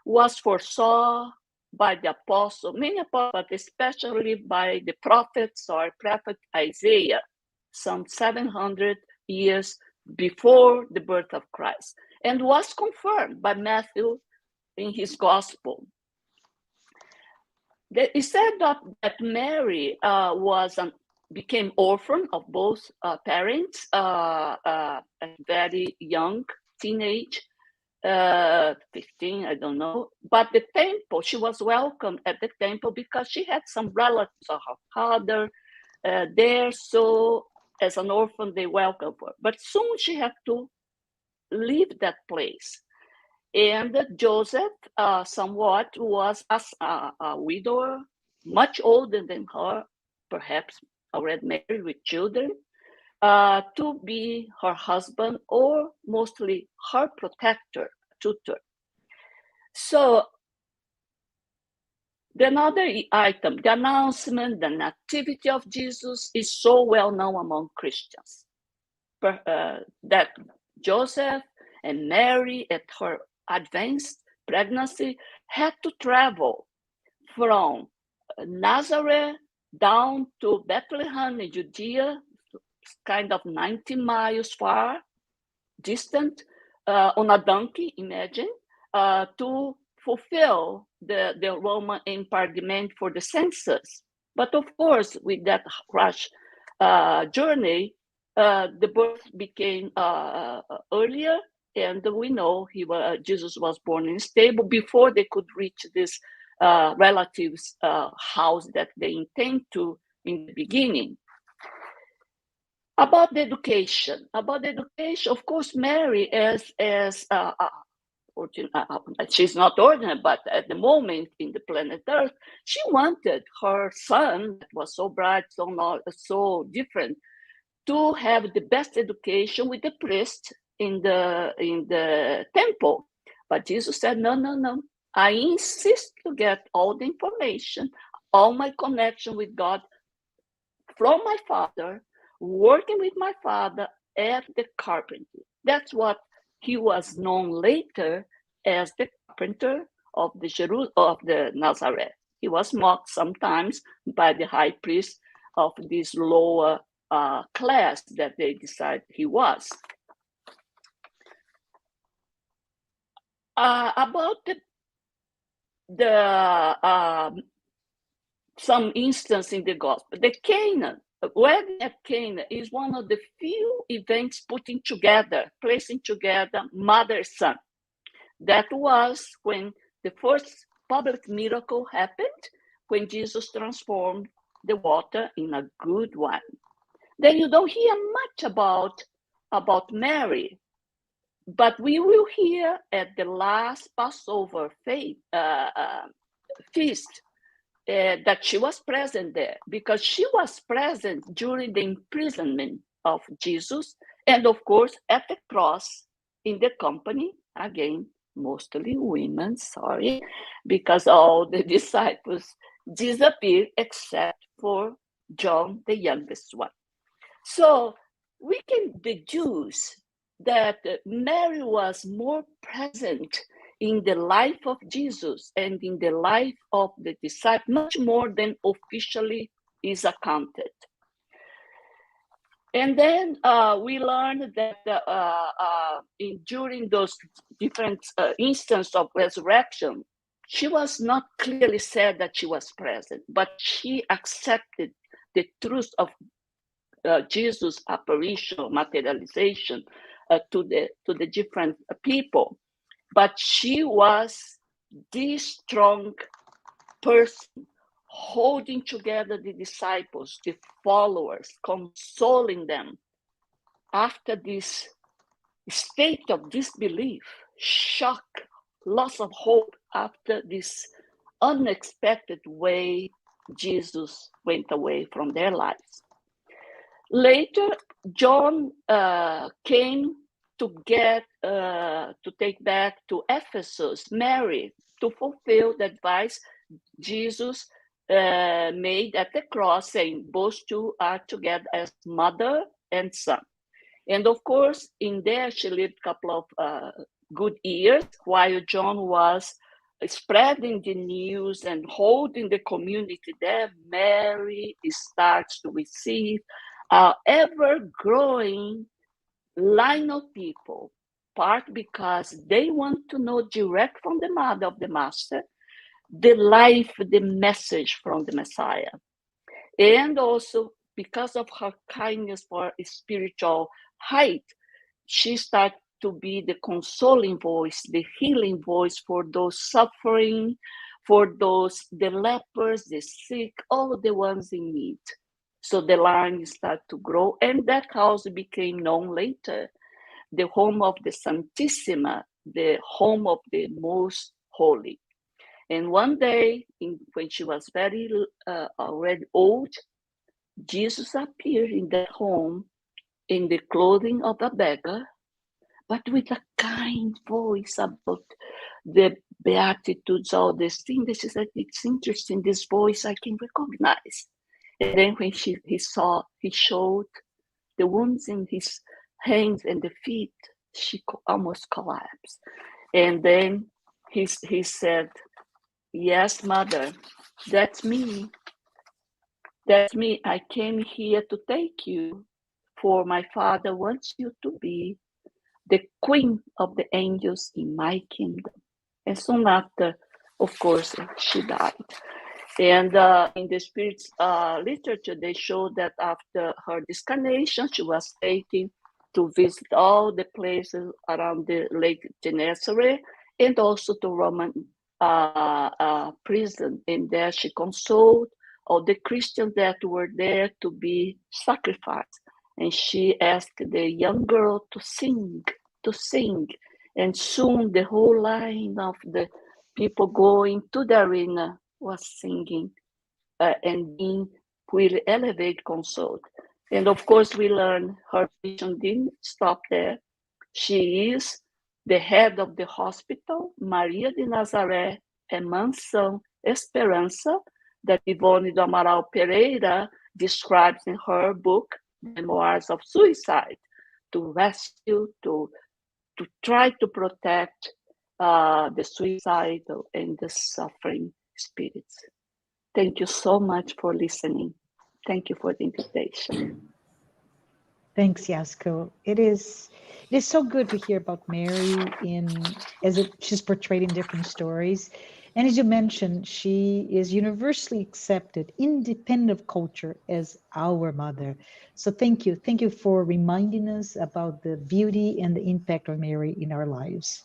E: was foresaw by the apostle, many apostles, but especially by the prophets or prophet Isaiah, some 700 years before the birth of Christ, and was confirmed by Matthew in his gospel. It said that Mary became orphan of both parents at very young, teenage, 15, I don't know. But the temple, she was welcomed at the temple because she had some relatives of her father there. So as an orphan, they welcomed her. But soon she had to leave that place. And Joseph, somewhat, was a widower, much older than her, perhaps already married with children, to be her husband or mostly her protector, tutor. So another item, the announcement, the nativity of Jesus is so well known among Christians that Joseph and Mary at her advanced pregnancy had to travel from Nazareth down to Bethlehem in Judea, kind of 90 miles far distant, on a donkey, imagine, to fulfill the Roman Empire demand for the census. But of course, with that rush journey, the birth became earlier, and we know Jesus was born in a stable before they could reach this relative's house that they intend to in the beginning. About the education, of course, Mary, she's not ordinary, but at the moment in the planet Earth, she wanted her son, that was so bright, so different, to have the best education with the priest in the temple. But Jesus said, no. I insist to get all the information, all my connection with God from my Father, working with my Father at the carpentry. That's what he was known later as the carpenter of the Nazareth. He was mocked sometimes by the high priest of this lower class that they decided he was. About some instance in the gospel, the Cana, wedding at Cana is one of the few events placing together mother son. That was when the first public miracle happened, when Jesus transformed the water in a good wine. Then you don't hear much about Mary, but we will hear at the last Passover feast that she was present there, because she was present during the imprisonment of Jesus, and of course at the cross in the company, again, mostly women, because all the disciples disappeared except for John, the youngest one. So we can deduce that Mary was more present in the life of Jesus and in the life of the disciples, much more than officially is accounted. And then we learned that during those different instances of resurrection, she was not clearly said that she was present, but she accepted the truth of Jesus' apparition, materialization to the different people. But she was the strong person holding together the disciples, the followers, consoling them after this state of disbelief, shock, loss of hope after this unexpected way Jesus went away from their lives. Later, John came to take back to Ephesus Mary to fulfill the advice Jesus made at the cross, saying both two are together as mother and son. And of course, in there she lived a couple of good years while John was spreading the news and holding the community there. Mary starts to receive ever-growing line of people, part because they want to know direct from the mother of the master the life, the message from the Messiah. And also because of her kindness for spiritual height, she started to be the consoling voice, the healing voice for those suffering, for the lepers, the sick, all the ones in need. So the line started to grow, and that house became known later, the home of the Santissima, the home of the Most Holy. And one day, when she was very already old, Jesus appeared in that home in the clothing of a beggar, but with a kind voice about the Beatitudes, all these things. She said, it's interesting, this voice I can recognize. And then when he showed the wounds in his hands and the feet, she almost collapsed. And then he said, yes, mother, that's me. That's me. I came here to take you, for my Father wants you to be the queen of the angels in my kingdom. And soon after, of course, she died. And in the Spirit's literature, they show that after her discarnation, she was taken to visit all the places around the Lake Gennesaret and also to Roman prison. And there she consoled all the Christians that were there to be sacrificed. And she asked the young girl to sing. And soon the whole line of the people going to the arena was singing and being really elevated, consoled. And of course, we learn her mission didn't stop there. She is the head of the hospital, Maria de Nazaré and Mansão Esperança, that Ivone do Amaral Pereira describes in her book, Memoirs of Suicide, to rescue, to try to protect the suicidal and the suffering spirits. Thank you so much for listening. Thank you for the invitation.
A: Thanks, Yasuko. It is so good to hear about Mary she's portrayed in different stories. And as you mentioned, she is universally accepted, independent of culture, as our mother. So thank you. Thank you for reminding us about the beauty and the impact of Mary in our lives.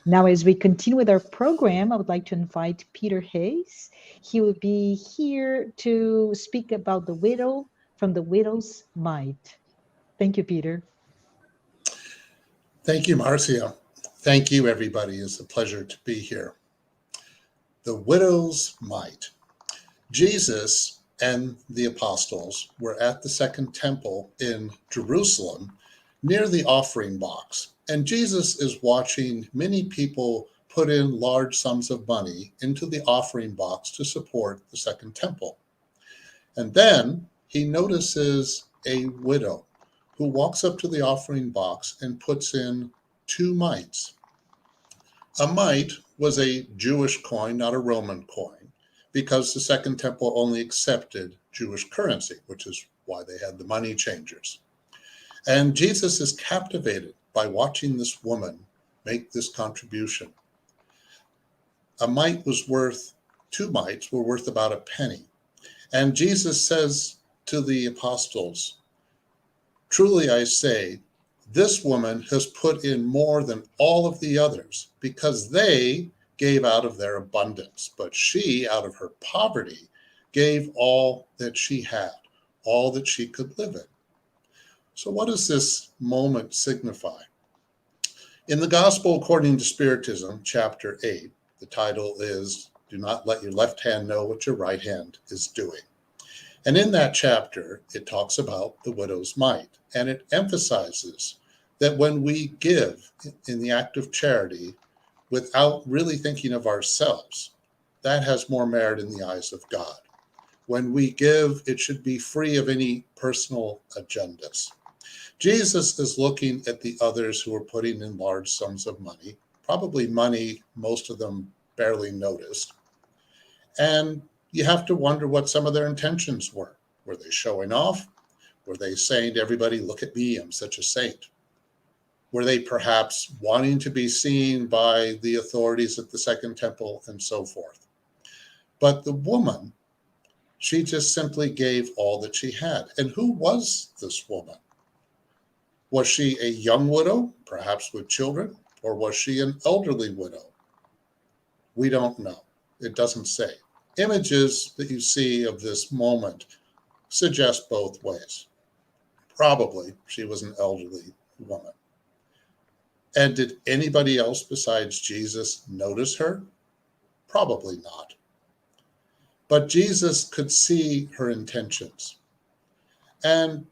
A: Now, as we continue with our program, I would like to invite Peter Hayes. He will be here to speak about the widow from the widow's mite. Thank you, Peter.
F: Thank you, Marcia. Thank you, everybody. It's a pleasure to be here. The widow's mite. Jesus and the apostles were at the Second Temple in Jerusalem near the offering box. And Jesus is watching many people put in large sums of money into the offering box to support the Second Temple. And then he notices a widow who walks up to the offering box and puts in 2 mites. A mite was a Jewish coin, not a Roman coin, because the Second Temple only accepted Jewish currency, which is why they had the money changers. And Jesus is captivated by watching this woman make this contribution. A mite was worth, 2 mites were worth about a penny. And Jesus says to the apostles, "Truly I say, this woman has put in more than all of the others, because they gave out of their abundance, but she, out of her poverty, gave all that she had, all that she could live in." So what does this moment signify? In the Gospel according to Spiritism, chapter 8, the title is, "Do Not Let Your Left Hand Know What Your Right Hand is Doing." And in that chapter, it talks about the widow's mite, and it emphasizes that when we give in the act of charity without really thinking of ourselves, that has more merit in the eyes of God. When we give, it should be free of any personal agendas. Jesus is looking at the others who are putting in large sums of money, probably money most of them barely noticed. And you have to wonder what some of their intentions were. Were they showing off? Were they saying to everybody, "Look at me, I'm such a saint"? Were they perhaps wanting to be seen by the authorities at the Second Temple and so forth? But the woman, she just simply gave all that she had. And who was this woman? Was she a young widow, perhaps with children, or was she an elderly widow? We don't know. It doesn't say. Images that you see of this moment suggest both ways. Probably she was an elderly woman. And did anybody else besides Jesus notice her? Probably not. But Jesus could see her intentions. And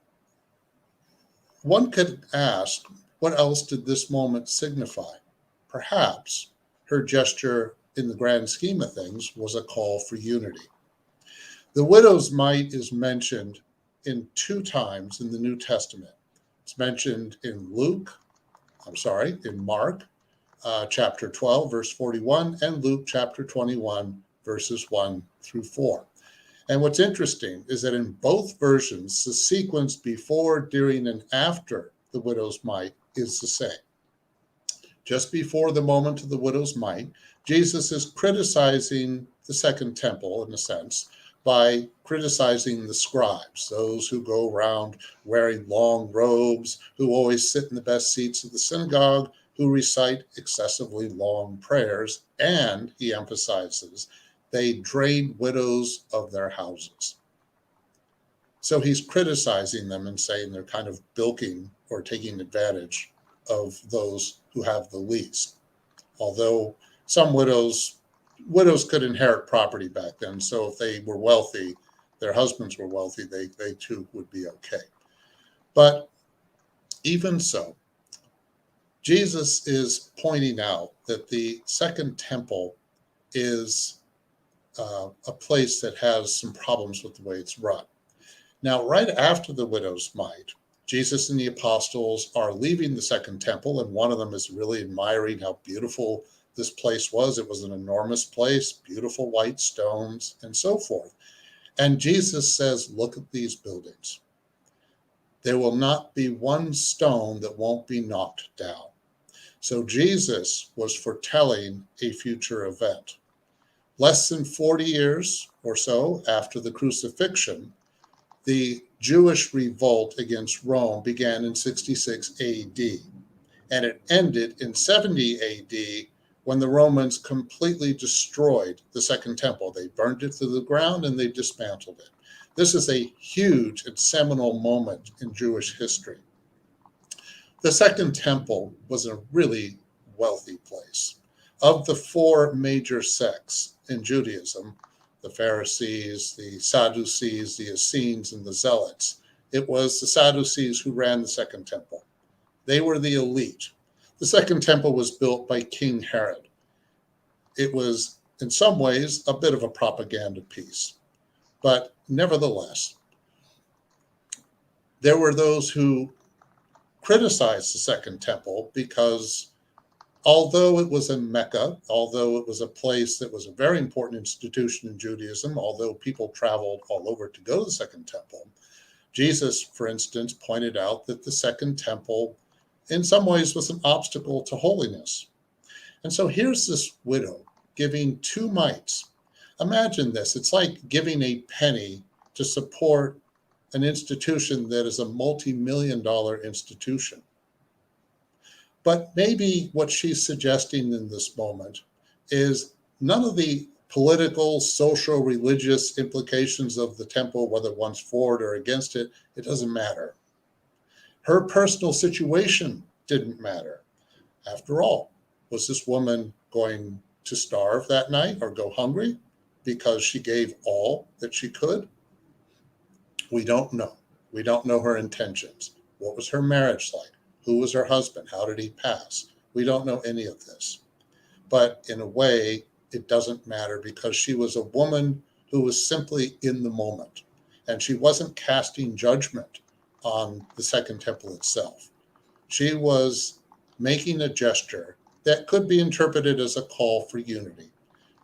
F: one could ask, what else did this moment signify? Perhaps her gesture in the grand scheme of things was a call for unity. The widow's mite is mentioned in 2 times in the New Testament. It's mentioned in Mark chapter 12, verse 41, and Luke chapter 21, verses 1 through 4. And what's interesting is that in both versions, the sequence before, during, and after the widow's mite is the same. Just before the moment of the widow's mite, Jesus is criticizing the Second Temple, in a sense, by criticizing the scribes, those who go around wearing long robes, who always sit in the best seats of the synagogue, who recite excessively long prayers, and, he emphasizes, they drain widows of their houses. So he's criticizing them and saying they're kind of bilking or taking advantage of those who have the least. Although some widows could inherit property back then, so if they were wealthy, their husbands were wealthy, they too would be okay. But even so, Jesus is pointing out that the Second Temple is a place that has some problems with the way it's run. Now, right after the widow's mite, Jesus and the apostles are leaving the second temple, and one of them is really admiring how beautiful this place was. It was an enormous place, beautiful white stones, and so forth. And Jesus says, look at these buildings. There will not be one stone that won't be knocked down. So Jesus was foretelling a future event. Less than 40 years or so after the crucifixion, the Jewish revolt against Rome began in 66 AD, and it ended in 70 AD when the Romans completely destroyed the Second Temple. They burned it to the ground and they dismantled it. This is a huge and seminal moment in Jewish history. The Second Temple was a really wealthy place. Of the four major sects in Judaism, the Pharisees, the Sadducees, the Essenes, and the Zealots, it was the Sadducees who ran the Second Temple. They were the elite. The Second Temple was built by King Herod. It was, in some ways, a bit of a propaganda piece. But nevertheless, there were those who criticized the Second Temple because although it was in Mecca, although it was a place that was a very important institution in Judaism, although people traveled all over to go to the Second Temple, Jesus, for instance, pointed out that the Second Temple in some ways was an obstacle to holiness. And so here's this widow giving 2 mites. Imagine this. It's like giving a penny to support an institution that is a multi-million-dollar institution. But maybe what she's suggesting in this moment is none of the political, social, religious implications of the temple, whether one's for it or against it, it doesn't matter. Her personal situation didn't matter. After all, was this woman going to starve that night or go hungry because she gave all that she could? We don't know. We don't know her intentions. What was her marriage like? Who was her husband? How did he pass? We don't know any of this. But in a way, it doesn't matter because she was a woman who was simply in the moment. And she wasn't casting judgment on the Second Temple itself. She was making a gesture that could be interpreted as a call for unity.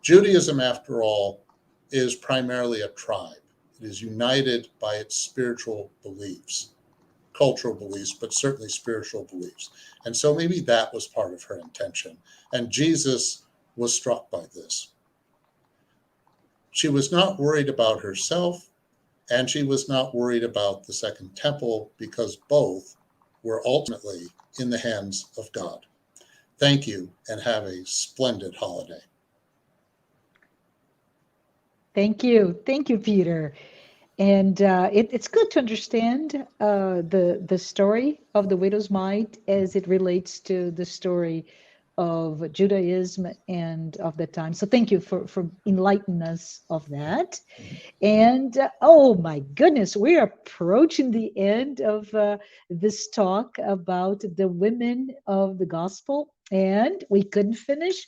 F: Judaism, after all, is primarily a tribe. It is united by its spiritual beliefs, cultural beliefs, but certainly spiritual beliefs. And so maybe that was part of her intention. And Jesus was struck by this. She was not worried about herself, and she was not worried about the Second Temple because both were ultimately in the hands of God. Thank you, and have a splendid holiday.
A: Thank you. Thank you, Peter. And it's good to understand the story of the widow's mite as it relates to the story of Judaism and of the time. So thank you for enlightening us of that. And oh my goodness, we are approaching the end of this talk about the women of the gospel, and we couldn't finish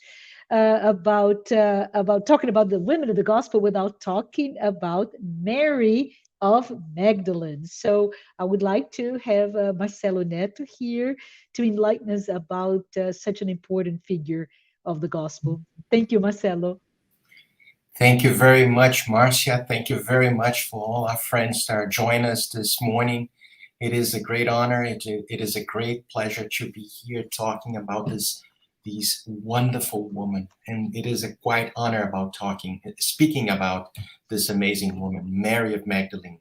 A: about talking about the women of the gospel without talking about Mary of Magdalene. So I would like to have Marcelo Neto here to enlighten us about such an important figure of the gospel. Thank you, Marcelo.
G: Thank you very much, Marcia. Thank you very much for all our friends that are joining us this morning. It is a great honor. It is a great pleasure to be here talking about these wonderful women. And it is a quite honor about speaking about this amazing woman, Mary of Magdalene.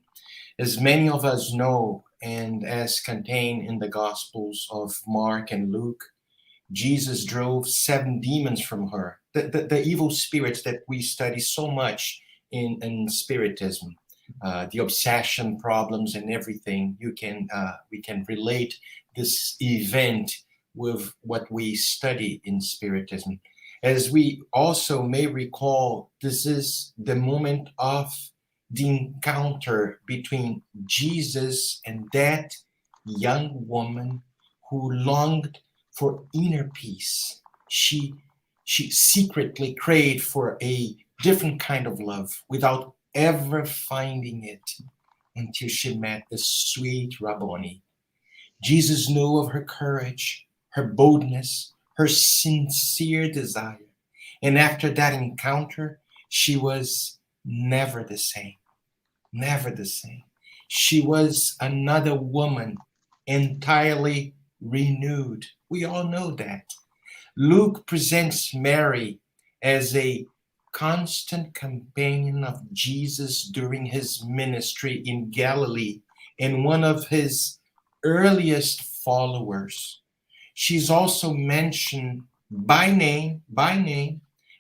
G: As many of us know, and as contained in the Gospels of Mark and Luke, Jesus drove 7 demons from her, the evil spirits that we study so much in Spiritism, the obsession problems and everything. We can relate this event with what we study in Spiritism. As we also may recall, this is the moment of the encounter between Jesus and that young woman who longed for inner peace. She secretly craved for a different kind of love without ever finding it until she met the sweet Rabboni, Jesus knew of her courage, her boldness, her sincere desire. And after that encounter, she was never the same. Never the same. She was another woman, entirely renewed. We all know that. Luke presents Mary as a constant companion of Jesus during his ministry in Galilee and one of his earliest followers. She's also mentioned by name,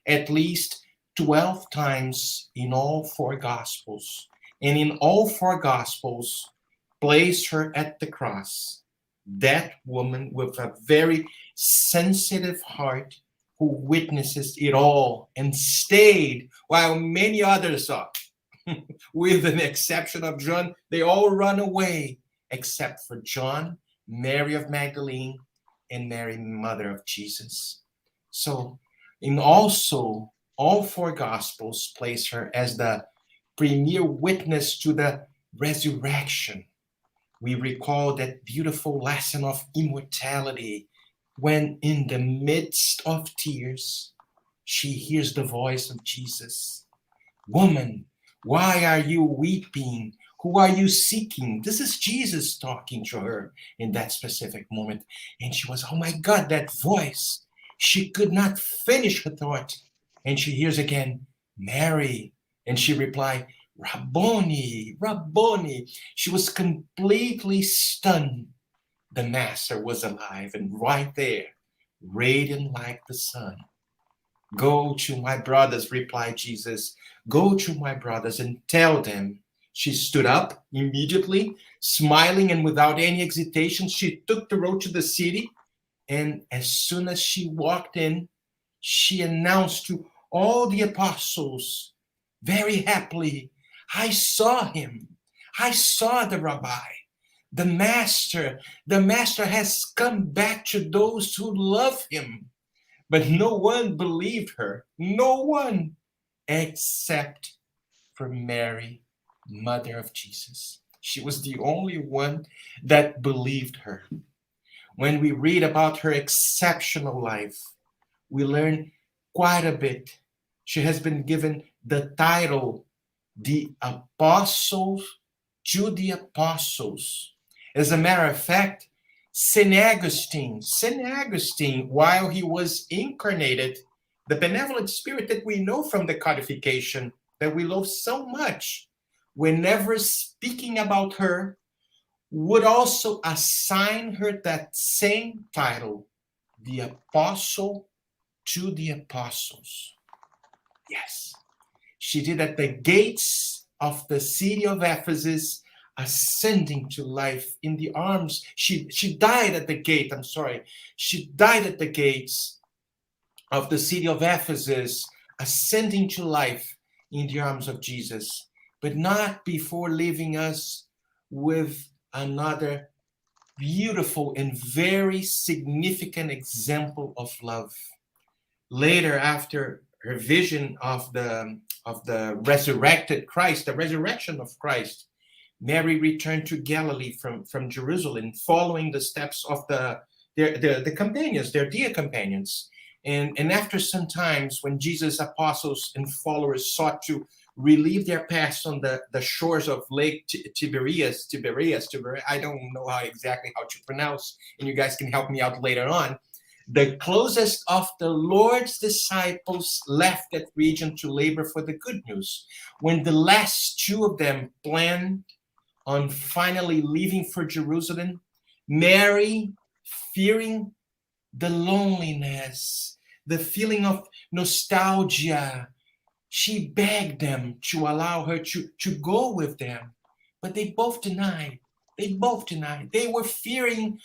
G: at least 12 times in all four Gospels. And in all four Gospels, place her at the cross. That woman with a very sensitive heart who witnesses it all and stayed while many others are. With an exception of John, they all run away except for John, Mary of Magdalene, and Mary, mother of Jesus. So, in also all four Gospels place her as the premier witness to the resurrection. We recall that beautiful lesson of immortality when in the midst of tears, she hears the voice of Jesus. Woman, why are you weeping? Who are you seeking? This is Jesus talking to her in that specific moment. And she was, oh my God, that voice. She could not finish her thought. And she hears again, Mary. And she replied, Rabboni, Rabboni. She was completely stunned. The Master was alive and right there, radiant like the sun. Go to my brothers, replied Jesus. Go to my brothers and tell them. She stood up immediately, smiling and without any hesitation. She took the road to the city. And as soon as she walked in, she announced to all the apostles, very happily, I saw him. I saw the rabbi. The master has come back to those who love him. But no one believed her. No one except for Mary, mother of Jesus. She was the only one that believed her. When we read about her exceptional life, we learn quite a bit. She has been given the title, the Apostles to the Apostles. As a matter of fact, St. Augustine, while he was incarnated, the benevolent spirit that we know from the codification, that we love so much, whenever speaking about her, would also assign her that same title, the Apostle to the Apostles. Yes, she did at the gates of the city of Ephesus, ascending to life in the arms. She died at the gate, She died at the gates of the city of Ephesus, ascending to life in the arms of Jesus, but not before leaving us with another beautiful and very significant example of love. Later, after her vision of the resurrected Christ, the resurrection of Christ, Mary returned to Galilee from Jerusalem, following the steps of the companions, their dear companions. And after some times, when Jesus' apostles and followers sought to relieve their past on the shores of Lake Tiberias, I don't know exactly how to pronounce, and you guys can help me out later on. The closest of the Lord's disciples left that region to labor for the good news. When the last two of them planned on finally leaving for Jerusalem, Mary, fearing the loneliness, the feeling of nostalgia, she begged them to allow her to go with them. But they both denied. They were fearing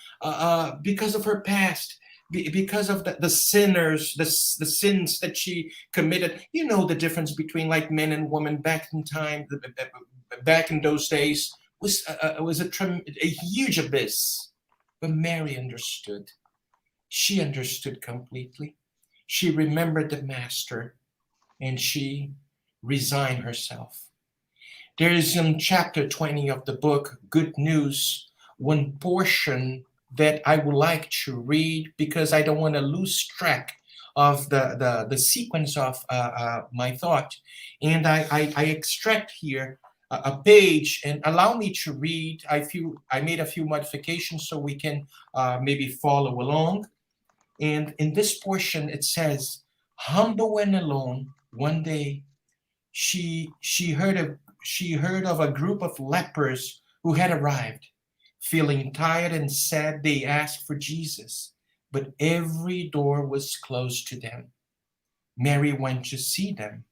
G: because of her past, because of the sinners, the sins that she committed. You know the difference between like men and women back in time, back in those days was a huge abyss. But Mary understood. She understood completely. She remembered the Master, and she resigned herself. There is in chapter 20 of the book, Good News, one portion that I would like to read because I don't want to lose track of the sequence of my thought. And I extract here a page and allow me to read. I made a few modifications so we can maybe follow along. And in this portion, it says, humble and alone, one day she heard of a group of lepers who had arrived. Feeling tired and sad, they asked for Jesus, but every door was closed to them. Mary went to see them.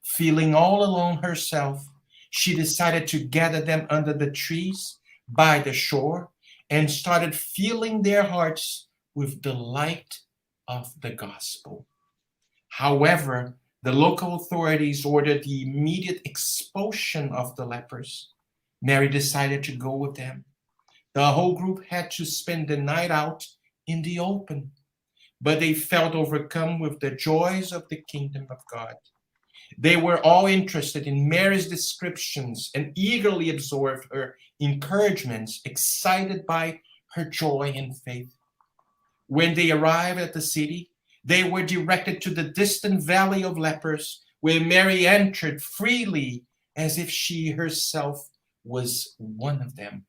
G: Feeling all alone herself, she decided to gather them under the trees by the shore and started filling their hearts with the light of the gospel. However, the local authorities ordered the immediate expulsion of the lepers. Mary decided to go with them. The whole group had to spend the night out in the open, but they felt overcome with the joys of the kingdom of God. They were all interested in Mary's descriptions and eagerly absorbed her encouragements, excited by her joy and faith. When they arrived at the city, they were directed to the distant valley of lepers, where Mary entered freely as if she herself was one of them.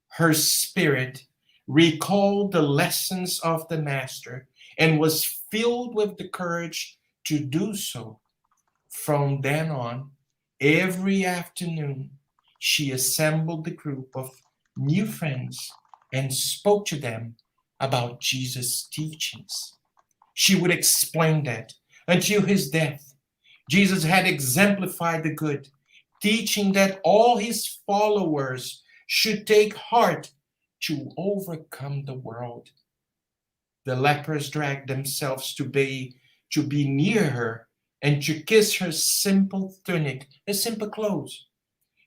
G: Her spirit recalled the lessons of the Master and was filled with the courage to do so. From then on, every afternoon, she assembled the group of new friends and spoke to them about Jesus' teachings. She would explain that until his death, Jesus had exemplified the good, teaching that all his followers should take heart to overcome the world. The lepers dragged themselves to be near her and to kiss her simple tunic, her simple clothes.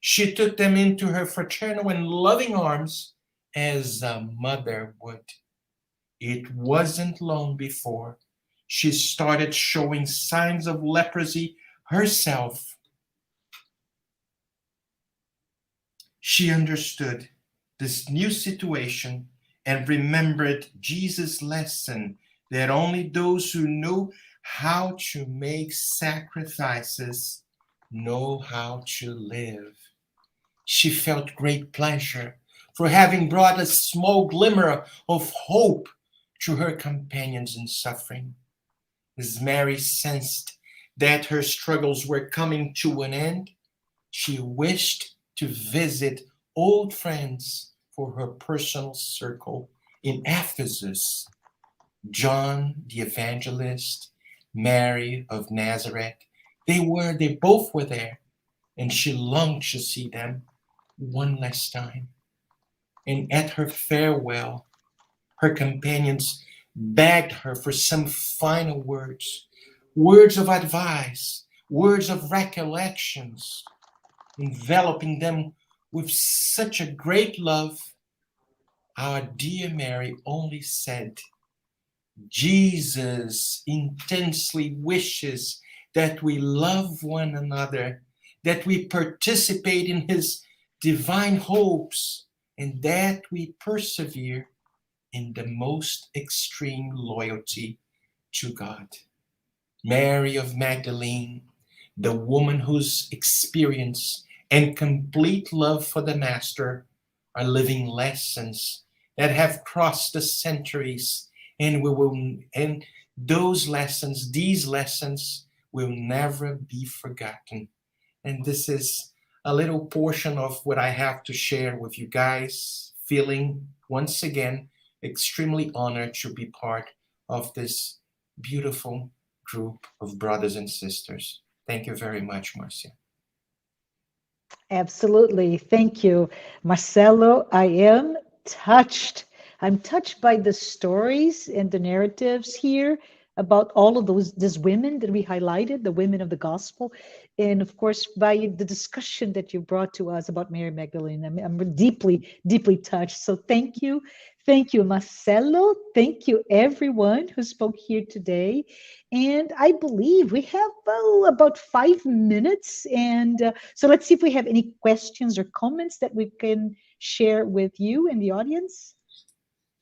G: She took them into her fraternal and loving arms as a mother would. It wasn't long before she started showing signs of leprosy herself. She understood this new situation and remembered Jesus' lesson that only those who know how to make sacrifices know how to live. She felt great pleasure for having brought a small glimmer of hope to her companions in suffering. As Mary sensed that her struggles were coming to an end, she wished to visit old friends for her personal circle in Ephesus. John the Evangelist, Mary of Nazareth, they both were there, and she longed to see them one last time. And at her farewell, her companions begged her for some final words, words of advice, words of recollections, enveloping them with such a great love. Our dear Mary only said, Jesus intensely wishes that we love one another, that we participate in his divine hopes, and that we persevere in the most extreme loyalty to God. Mary of Magdalene, the woman whose experience and complete love for the Master are living lessons that have crossed the centuries, and these lessons will never be forgotten. And this is a little portion of what I have to share with you guys, feeling once again extremely honored to be part of this beautiful group of brothers and sisters. Thank you very much, Marcia.
A: Absolutely. Thank you, Marcelo. I am touched. I'm touched by the stories and the narratives here about all of these women that we highlighted, the women of the gospel, and of course by the discussion that you brought to us about Mary Magdalene. I'm deeply touched. So thank you, Marcelo. Thank you, everyone who spoke here today. And I believe we have about 5 minutes, and so let's see if we have any questions or comments that we can share with you and the audience?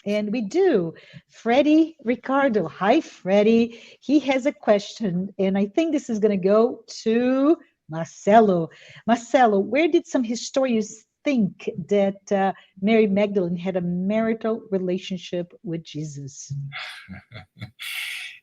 A: And we do. Freddie Ricardo. Hi, Freddie. He has a question, and I think this is going to go to Marcelo. Marcelo, where did some historians think that Mary Magdalene had a marital relationship with Jesus?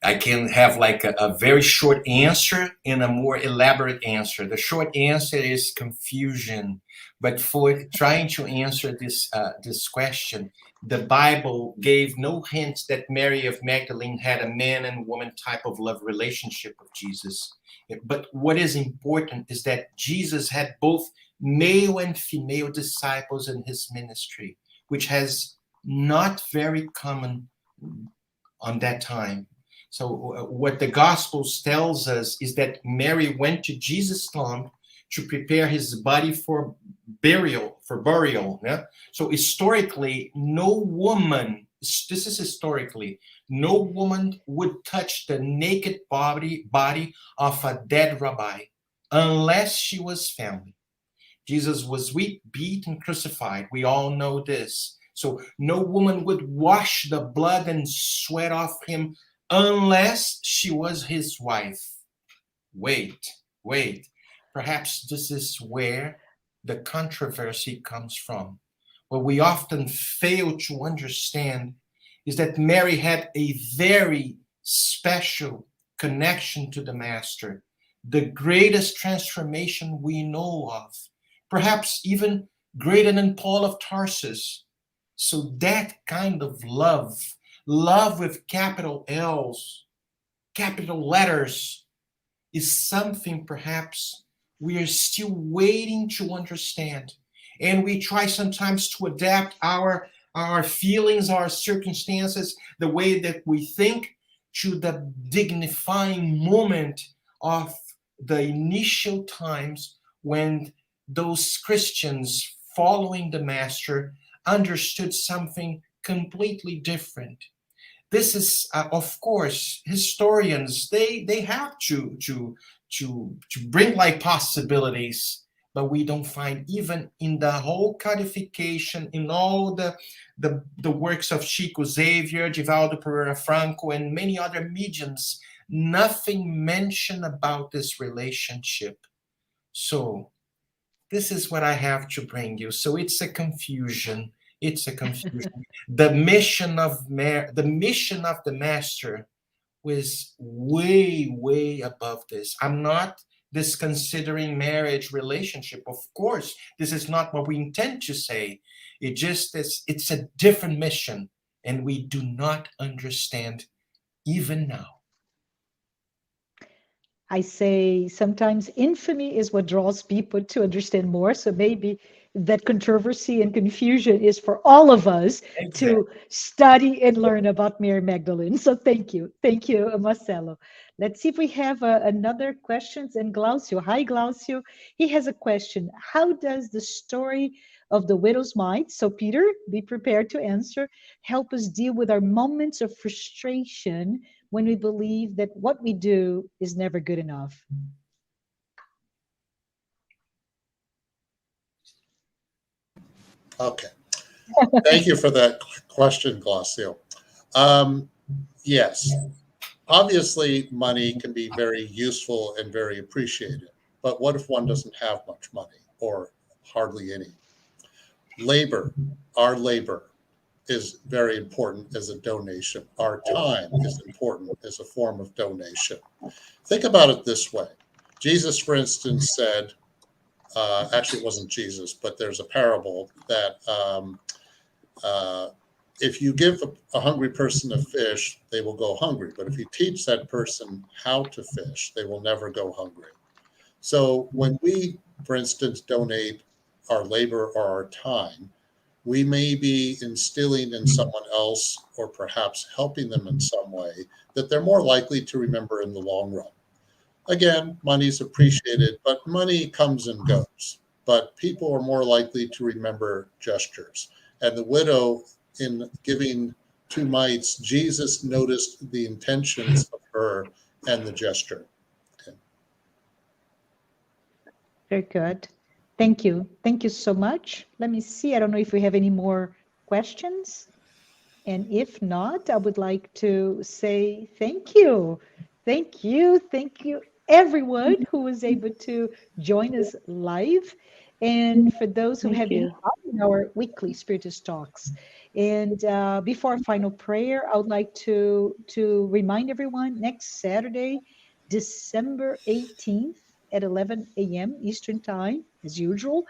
G: I can have like a very short answer and a more elaborate answer. The short answer is confusion. But for trying to answer this question, the Bible gave no hint that Mary of Magdalene had a man and woman type of love relationship with Jesus. But what is important is that Jesus had both male and female disciples in his ministry, which has not very common on that time. So what the Gospels tells us is that Mary went to Jesus' tomb to prepare his body for burial. Yeah? So historically, no woman, this is historically, no woman would touch the naked body of a dead rabbi unless she was family. Jesus was beat and crucified. We all know this. So no woman would wash the blood and sweat off him unless she was his wife. Wait. Perhaps this is where the controversy comes from. What we often fail to understand is that Mary had a very special connection to the Master, the greatest transformation we know of, perhaps even greater than Paul of Tarsus. So that kind of love with capital L's, capital letters, is something perhaps we are still waiting to understand. And we try sometimes to adapt our feelings, our circumstances, the way that we think, to the dignifying moment of the initial times when those Christians following the Master understood something completely different. This is, of course, historians, they have to bring like possibilities, but we don't find, even in the whole codification, in all the works of Chico Xavier, Divaldo Pereira Franco, and many other mediums, nothing mentioned about this relationship. So this is what I have to bring you. So it's a confusion. The mission of the Master was way above this. I'm not disconsidering marriage relationship. Of course, this is not what we intend to say. It's a different mission, and we do not understand even now.
A: I say sometimes infamy is what draws people to understand more. So maybe that controversy and confusion is for all of us to study and learn about Mary Magdalene. So thank you, Marcelo. Let's see if we have another questions. And Glaucio, hi Glaucio. He has a question. How does the story of the widow's mite, so Peter, be prepared to answer, help us deal with our moments of frustration when we believe that what we do is never good enough?
F: Okay. Thank you for that question, Glaucio. Yes, obviously money can be very useful and very appreciated, but what if one doesn't have much money or hardly any? Our labor is very important as a donation. Our time is important as a form of donation. Think about it this way. Jesus, for instance, said, actually it wasn't Jesus, but there's a parable that if you give a hungry person a fish, they will go hungry. But if you teach that person how to fish, they will never go hungry. So when we, for instance, donate our labor or our time, we may be instilling in someone else, or perhaps helping them in some way, that they're more likely to remember in the long run. Again, money's appreciated, but money comes and goes. But people are more likely to remember gestures. And the widow, in giving 2 mites, Jesus noticed the intentions of her and the gesture. Okay.
A: Very good. Thank you. Thank you so much. Let me see. I don't know if we have any more questions. And if not, I would like to say thank you. Thank you. Thank you, everyone who was able to join us live. And for those who
E: Thank
A: have been
E: you.
A: following our weekly Spiritist Talks. And before our final prayer, I would like to remind everyone next Saturday, December 18th at 11 a.m. Eastern Time, as usual.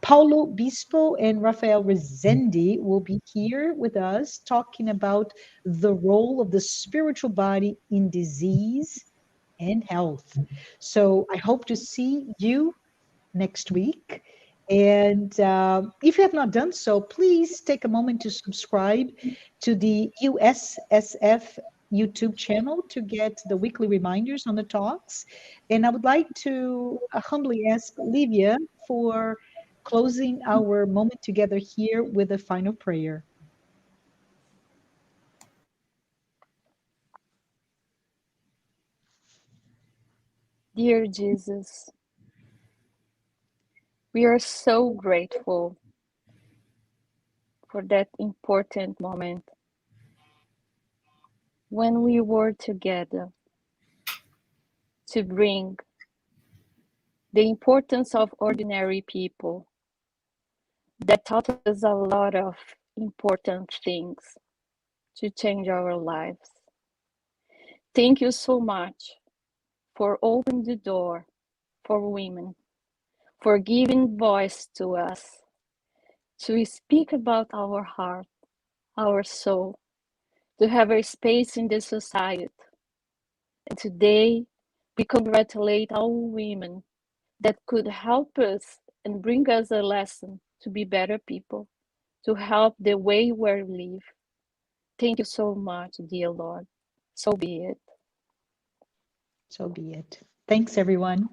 A: Paulo Bispo and Rafael Rezendi will be here with us talking about the role of the spiritual body in disease and health. So I hope to see you next week. And if you have not done so, please take a moment to subscribe to the USSF YouTube channel to get the weekly reminders on the talks. And I would like to humbly ask Livia for closing our moment together here with a final prayer.
C: Dear Jesus, we are so grateful for that important moment when we were together to bring the importance of ordinary people that taught us a lot of important things to change our lives. Thank you so much for opening the door for women, for giving voice to us, to speak about our heart, our soul, to have a space in the society. And today, we congratulate all women that could help us and bring us a lesson to be better people, to help the way we live. Thank you so much, dear Lord. So be it.
A: So be it. Thanks, everyone.